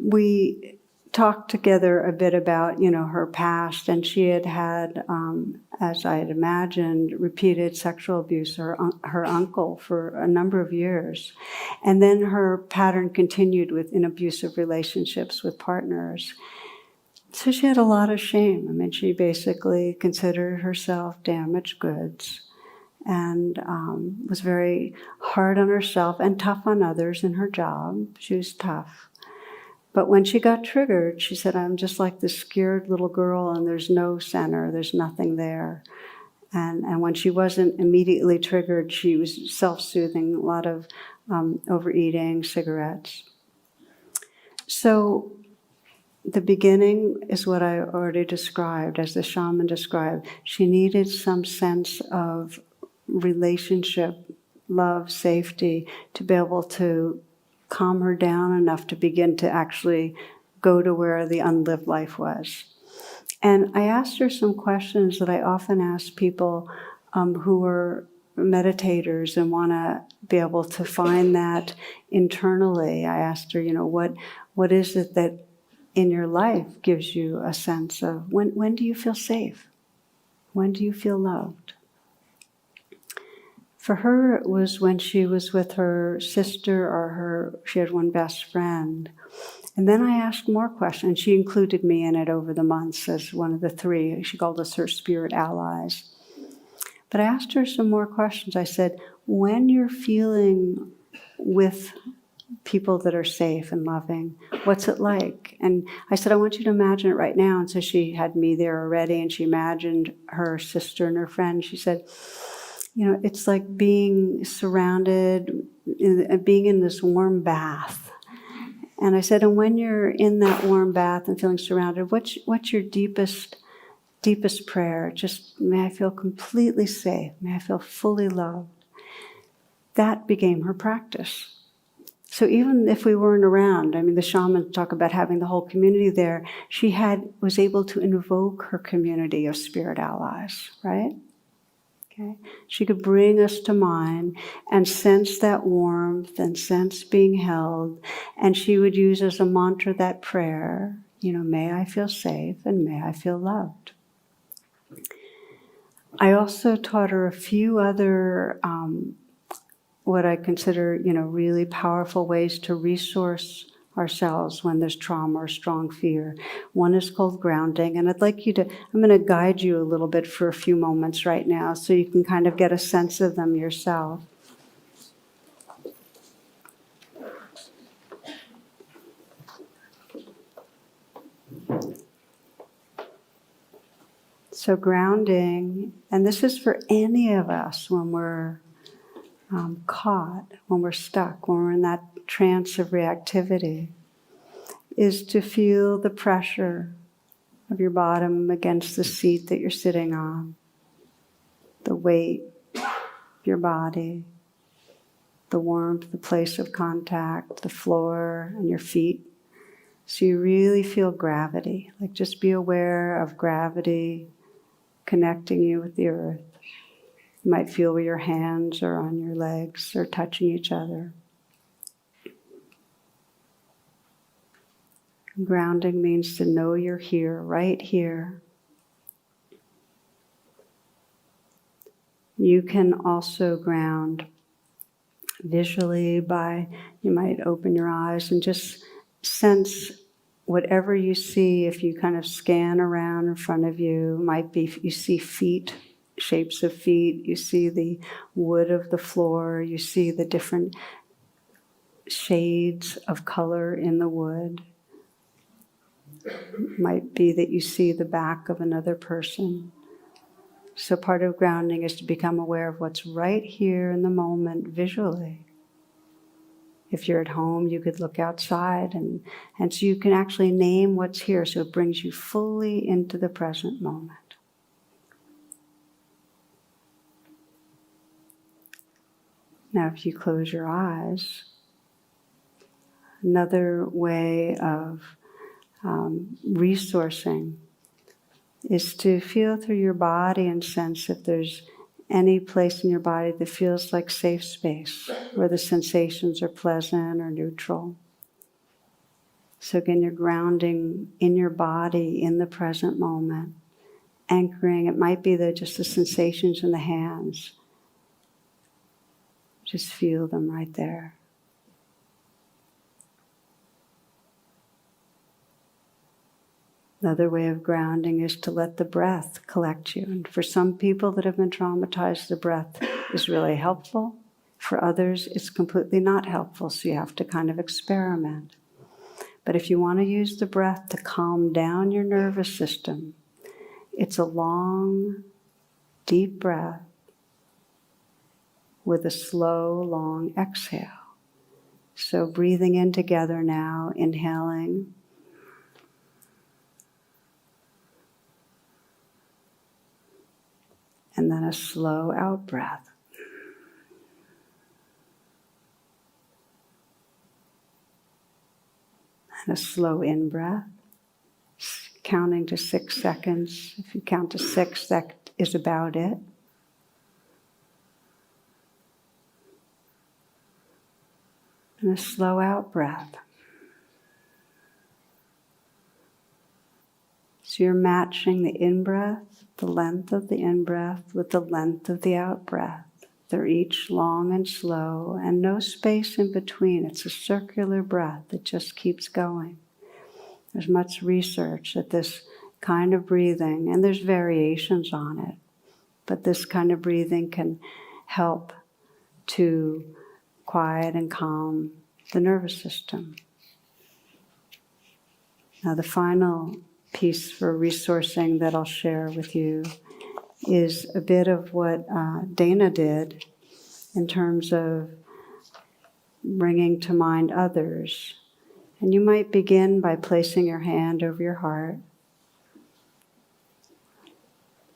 we talked together a bit about, her past, and she had, as I had imagined, repeated sexual abuse, her uncle, for a number of years. And then her pattern continued in abusive relationships with partners. So she had a lot of shame. She basically considered herself damaged goods, and was very hard on herself and tough on others in her job. She was tough. But when she got triggered, she said, I'm just like this scared little girl, and there's no center, there's nothing there. And when she wasn't immediately triggered, she was self-soothing, a lot of overeating, cigarettes. So the beginning is what I already described, as the shaman described. She needed some sense of relationship, love, safety, to be able to calm her down enough to begin to actually go to where the unlived life was. And I asked her some questions that I often ask people who are meditators and want to be able to find that internally. I asked her, what is it that in your life gives you a sense of when do you feel safe? When do you feel loved? For her, it was when she was with her sister or she had one best friend. And then I asked more questions. She included me in it over the months as one of the 3. She called us her spirit allies. But I asked her some more questions. I said, when you're feeling with people that are safe and loving, what's it like? And I said, I want you to imagine it right now. And so she had me there already, and she imagined her sister and her friend. She said, it's like being surrounded, being in this warm bath. And I said, and when you're in that warm bath and feeling surrounded, what's your deepest prayer? Just, may I feel completely safe. May I feel fully loved. That became her practice. So even if we weren't around, the shamans talk about having the whole community there, she was able to invoke her community of spirit allies, right? Okay. She could bring us to mind and sense that warmth and sense being held. And she would use as a mantra that prayer, may I feel safe and may I feel loved. I also taught her a few other, what I consider, really powerful ways to resource ourselves when there's trauma or strong fear. One is called grounding, and I'm going to guide you a little bit for a few moments right now so you can kind of get a sense of them yourself. So grounding, and this is for any of us when we're caught, when we're stuck, when we're in that trance of reactivity, is to feel the pressure of your bottom against the seat that you're sitting on, the weight of your body, the warmth, the place of contact, the floor and your feet. So you really feel gravity, just be aware of gravity connecting you with the earth. You might feel where your hands are on your legs or touching each other. Grounding means to know you're here, right here. You can also ground visually by, you might open your eyes and just sense whatever you see. If you kind of scan around in front of you, might be you see feet, shapes of feet, you see the wood of the floor, you see the different shades of color in the wood. Might be that you see the back of another person. So part of grounding is to become aware of what's right here in the moment visually. If you're at home, you could look outside, and so you can actually name what's here, so it brings you fully into the present moment. Now, if you close your eyes, another way of resourcing is to feel through your body and sense if there's any place in your body that feels like safe space, where the sensations are pleasant or neutral. So again, you're grounding in your body in the present moment, anchoring. It might be just the sensations in the hands. Just feel them right there. Another way of grounding is to let the breath collect you. And for some people that have been traumatized, the breath is really helpful. For others, it's completely not helpful, so you have to kind of experiment. But if you want to use the breath to calm down your nervous system, it's a long, deep breath with a slow, long exhale. So breathing in together now, inhaling. And then a slow out breath. And a slow in breath, counting to 6 seconds. If you count to 6, that is about it. And a slow out breath. So you're matching the in-breath, the length of the in-breath, with the length of the out-breath. They're each long and slow, and no space in between. It's a circular breath that just keeps going. There's much research that this kind of breathing, and there's variations on it, but this kind of breathing can help to quiet and calm the nervous system. Now the final piece for resourcing that I'll share with you is a bit of what Dana did in terms of bringing to mind others. And you might begin by placing your hand over your heart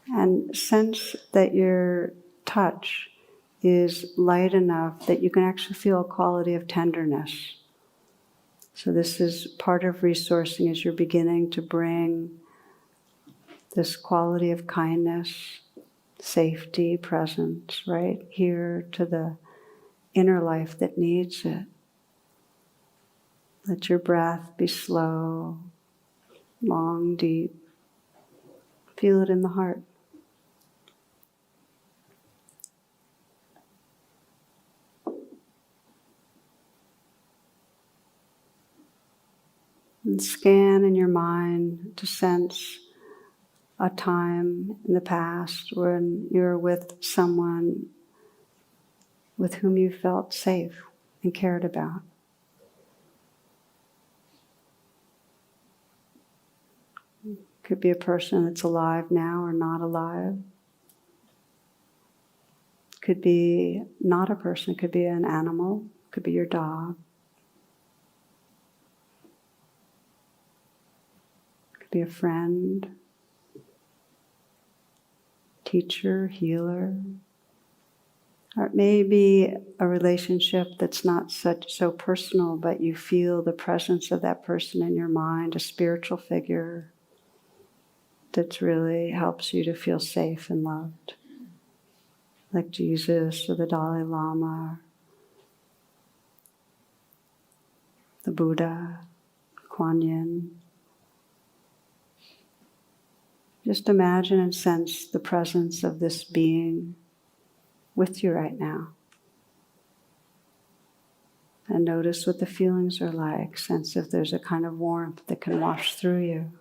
and sense that your touch is light enough that you can actually feel a quality of tenderness. So this is part of resourcing, as you're beginning to bring this quality of kindness, safety, presence, right here to the inner life that needs it. Let your breath be slow, long, deep. Feel it in the heart. And scan in your mind to sense a time in the past when you were with someone with whom you felt safe and cared about. Could be a person that's alive now or not alive. Could be not a person, could be an animal, could be your dog. Could be a friend, teacher, healer. Or it may be a relationship that's not so personal, but you feel the presence of that person in your mind, a spiritual figure that really helps you to feel safe and loved. Like Jesus or the Dalai Lama, the Buddha, Kuan Yin. Just imagine and sense the presence of this being with you right now. And notice what the feelings are like. Sense if there's a kind of warmth that can wash through you.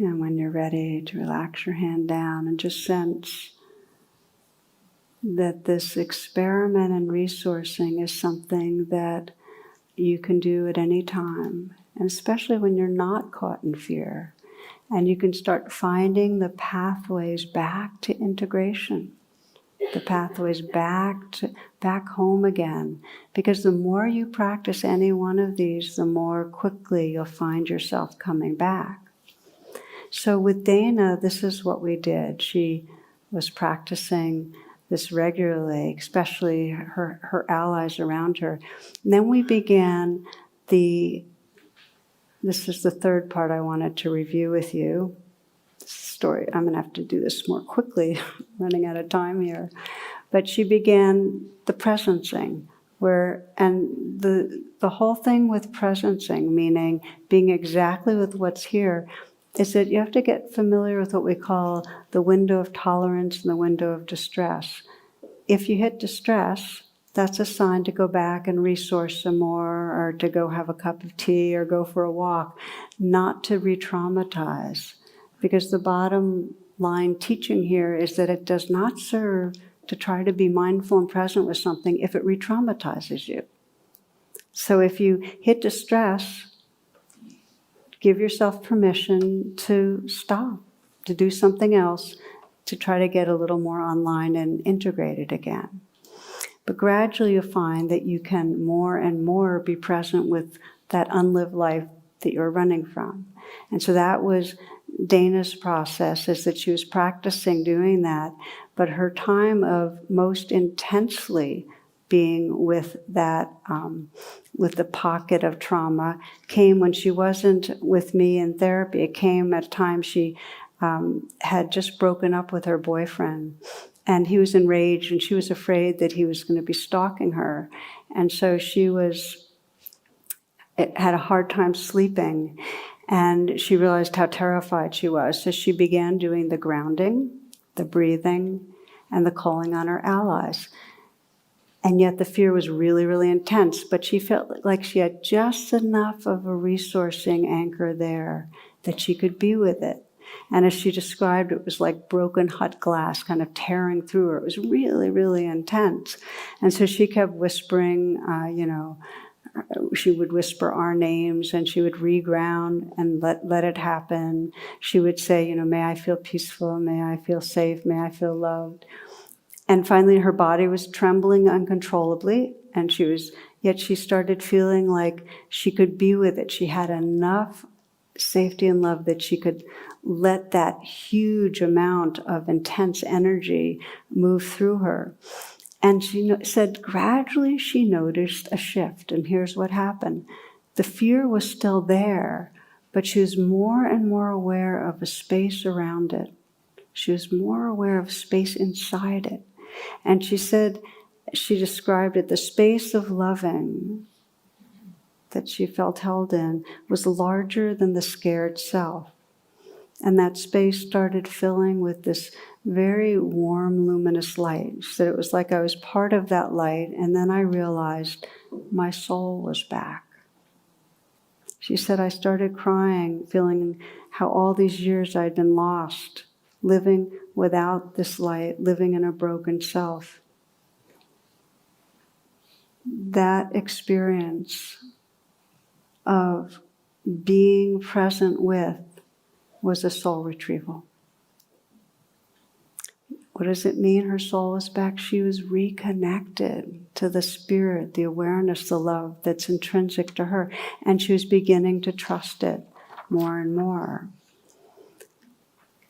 And when you're ready to relax your hand down and just sense that this experiment in resourcing is something that you can do at any time, and especially when you're not caught in fear. And you can start finding the pathways back to integration, the pathways back home again. Because the more you practice any one of these, the more quickly you'll find yourself coming back. So with Dana, this is what we did. She was practicing this regularly, especially her allies around her. And then we began this is the third part I wanted to review with you. Story, I'm going to have to do this more quickly, running out of time here. But she began the presencing, and the whole thing with presencing, meaning being exactly with what's here, is that you have to get familiar with what we call the window of tolerance and the window of distress. If you hit distress, that's a sign to go back and resource some more, or to go have a cup of tea or go for a walk, not to re-traumatize. Because the bottom line teaching here is that it does not serve to try to be mindful and present with something if it re-traumatizes you. So if you hit distress, give yourself permission to stop, to do something else, to try to get a little more online and integrated again. But gradually you'll find that you can more and more be present with that unlived life that you're running from. And so that was Dana's process, is that she was practicing doing that, but her time of most intensely being with that, with the pocket of trauma, came when she wasn't with me in therapy. It came at a time she had just broken up with her boyfriend. And he was enraged, and she was afraid that he was going to be stalking her. And so she had a hard time sleeping, and she realized how terrified she was. So she began doing the grounding, the breathing, and the calling on her allies. And yet the fear was really, really intense, but she felt like she had just enough of a resourcing anchor there that she could be with it. And as she described, it was like broken hot glass kind of tearing through her. It was really, really intense. And so she kept whispering, she would whisper our names, and she would reground and let it happen. She would say, may I feel peaceful, may I feel safe, may I feel loved. And finally her body was trembling uncontrollably, and yet she started feeling like she could be with it. She had enough safety and love that she could let that huge amount of intense energy move through her. And she said gradually she noticed a shift, and here's what happened. The fear was still there, but she was more and more aware of a space around it. She was more aware of space inside it. And she said, she described it, the space of loving that she felt held in was larger than the scared self. And that space started filling with this very warm, luminous light. She said it was like I was part of that light, and then I realized my soul was back. She said I started crying, feeling how all these years I'd been lost, living without this light, living in a broken self. That experience of being present with was a soul retrieval. What does it mean her soul was back? She was reconnected to the spirit, the awareness, the love that's intrinsic to her. And she was beginning to trust it more and more.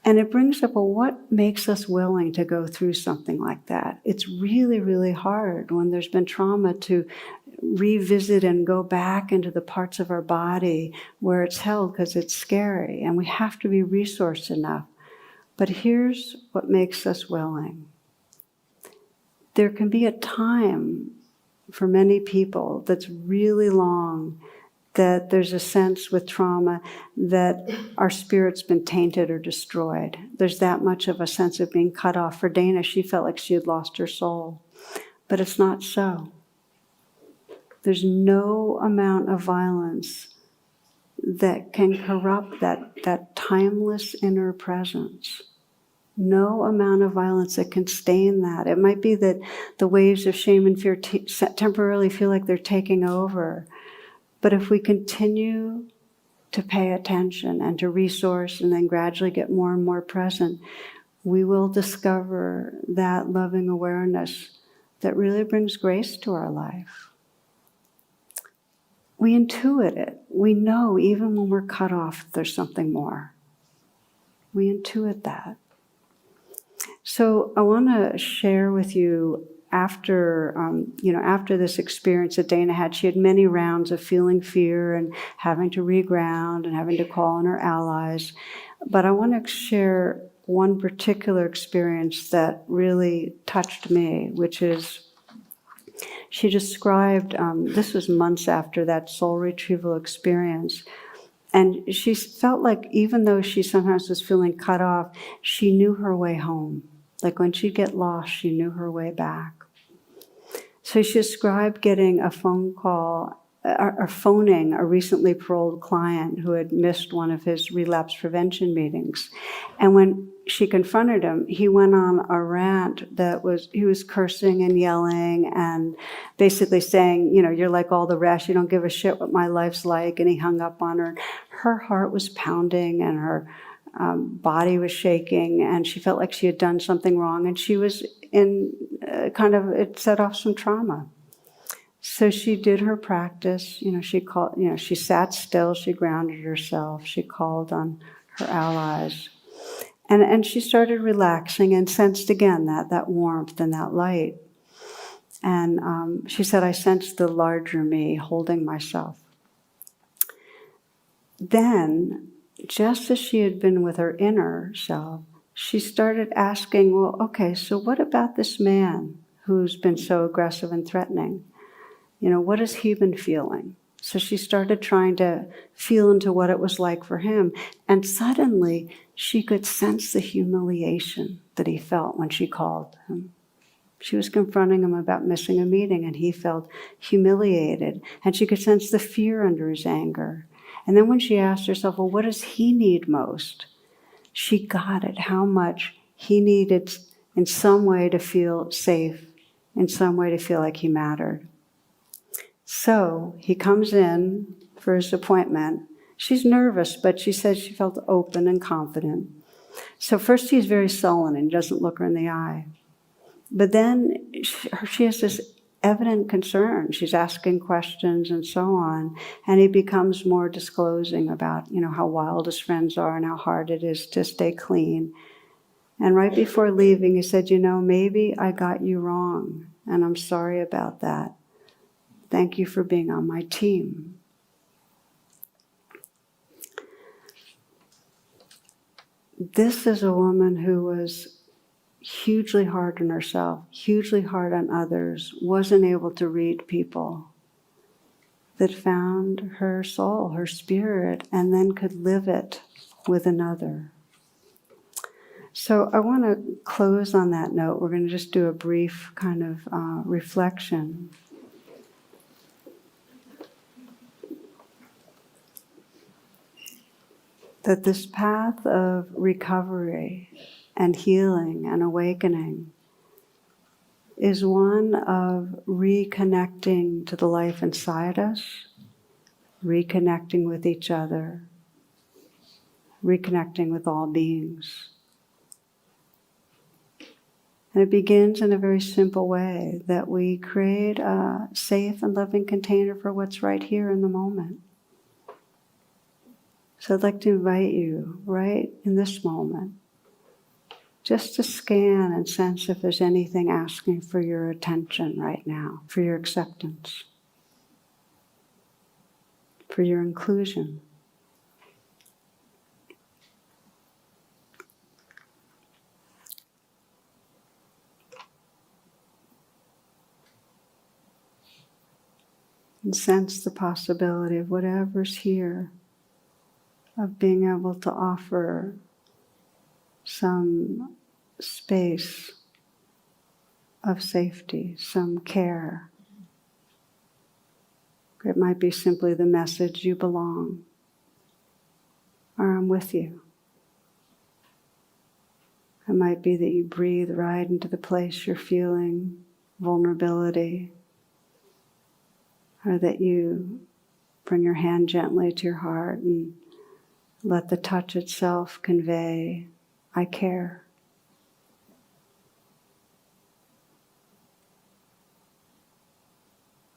And it brings up, well, what makes us willing to go through something like that? It's really, really hard when there's been trauma to revisit and go back into the parts of our body where it's held because it's scary. And we have to be resourced enough. But here's what makes us willing. There can be a time for many people that's really long, that there's a sense with trauma that our spirit's been tainted or destroyed. There's that much of a sense of being cut off. For Dana, she felt like she had lost her soul. But it's not so. There's no amount of violence that can corrupt that timeless inner presence. No amount of violence that can stain that. It might be that the waves of shame and fear temporarily feel like they're taking over. But if we continue to pay attention and to resource and then gradually get more and more present, we will discover that loving awareness that really brings grace to our life. We intuit it. We know even when we're cut off, there's something more. We intuit that. So I want to share with you after this experience that Dana had. She had many rounds of feeling fear and having to reground and having to call on her allies. But I want to share one particular experience that really touched me, which is, she described, this was months after that soul retrieval experience, and she felt like even though she sometimes was feeling cut off, she knew her way home. Like when she'd get lost, she knew her way back. So she described getting a phone call, or phoning a recently paroled client who had missed one of his relapse prevention meetings. And when she confronted him, he went on a rant he was cursing and yelling and basically saying, you're like all the rest, you don't give a shit what my life's like. And he hung up on her. Her heart was pounding and her body was shaking, and she felt like she had done something wrong, and she was in it set off some trauma. So she did her practice. She sat still, she grounded herself, she called on her allies, and she started relaxing and sensed again that warmth and that light. And she said, I sensed the larger me holding myself. Then, just as she had been with her inner self, she started asking, well, okay, so what about this man who's been so aggressive and threatening? What has he been feeling? So she started trying to feel into what it was like for him. And suddenly, she could sense the humiliation that he felt when she called him. She was confronting him about missing a meeting, and he felt humiliated. And she could sense the fear under his anger. And then when she asked herself, well, what does he need most? She got it, how much he needed in some way to feel safe, in some way to feel like he mattered. So he comes in for his appointment. She's nervous, but she said she felt open and confident. So first he's very sullen and doesn't look her in the eye. But then she has this evident concern. She's asking questions and so on. And he becomes more disclosing about, how wild his friends are and how hard it is to stay clean. And right before leaving, he said, maybe I got you wrong, and I'm sorry about that. Thank you for being on my team. This is a woman who was hugely hard on herself, hugely hard on others, wasn't able to read people, that found her soul, her spirit, and then could live it with another. So I want to close on that note. We're going to just do a brief kind of reflection. That this path of recovery and healing and awakening is one of reconnecting to the life inside us, reconnecting with each other, reconnecting with all beings. And it begins in a very simple way, that we create a safe and loving container for what's right here in the moment. So I'd like to invite you, right in this moment, just to scan and sense if there's anything asking for your attention right now, for your acceptance, for your inclusion. And sense the possibility of whatever's here, of being able to offer some space of safety, some care. It might be simply the message, you belong, or I'm with you. It might be that you breathe right into the place you're feeling vulnerability, or that you bring your hand gently to your heart and let the touch itself convey, I care.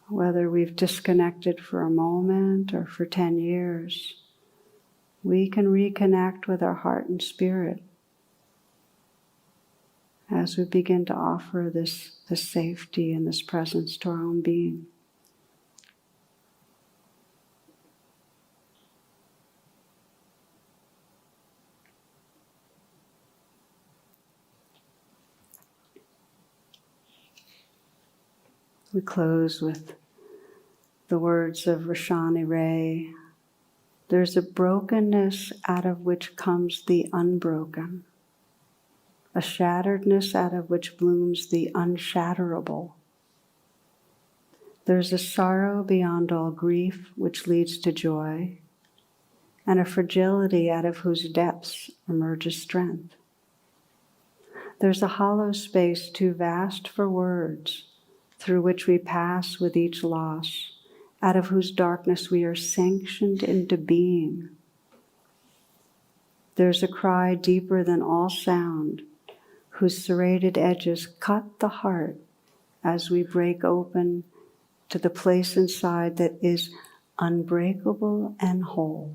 Whether we've disconnected for a moment or for 10 years, we can reconnect with our heart and spirit as we begin to offer this safety and this presence to our own being. We close with the words of Roshani Ray. There's a brokenness out of which comes the unbroken, a shatteredness out of which blooms the unshatterable. There's a sorrow beyond all grief which leads to joy, and a fragility out of whose depths emerges strength. There's a hollow space too vast for words, through which we pass with each loss, out of whose darkness we are sanctioned into being. There's a cry deeper than all sound, whose serrated edges cut the heart as we break open to the place inside that is unbreakable and whole.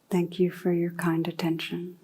Thank you for your kind attention.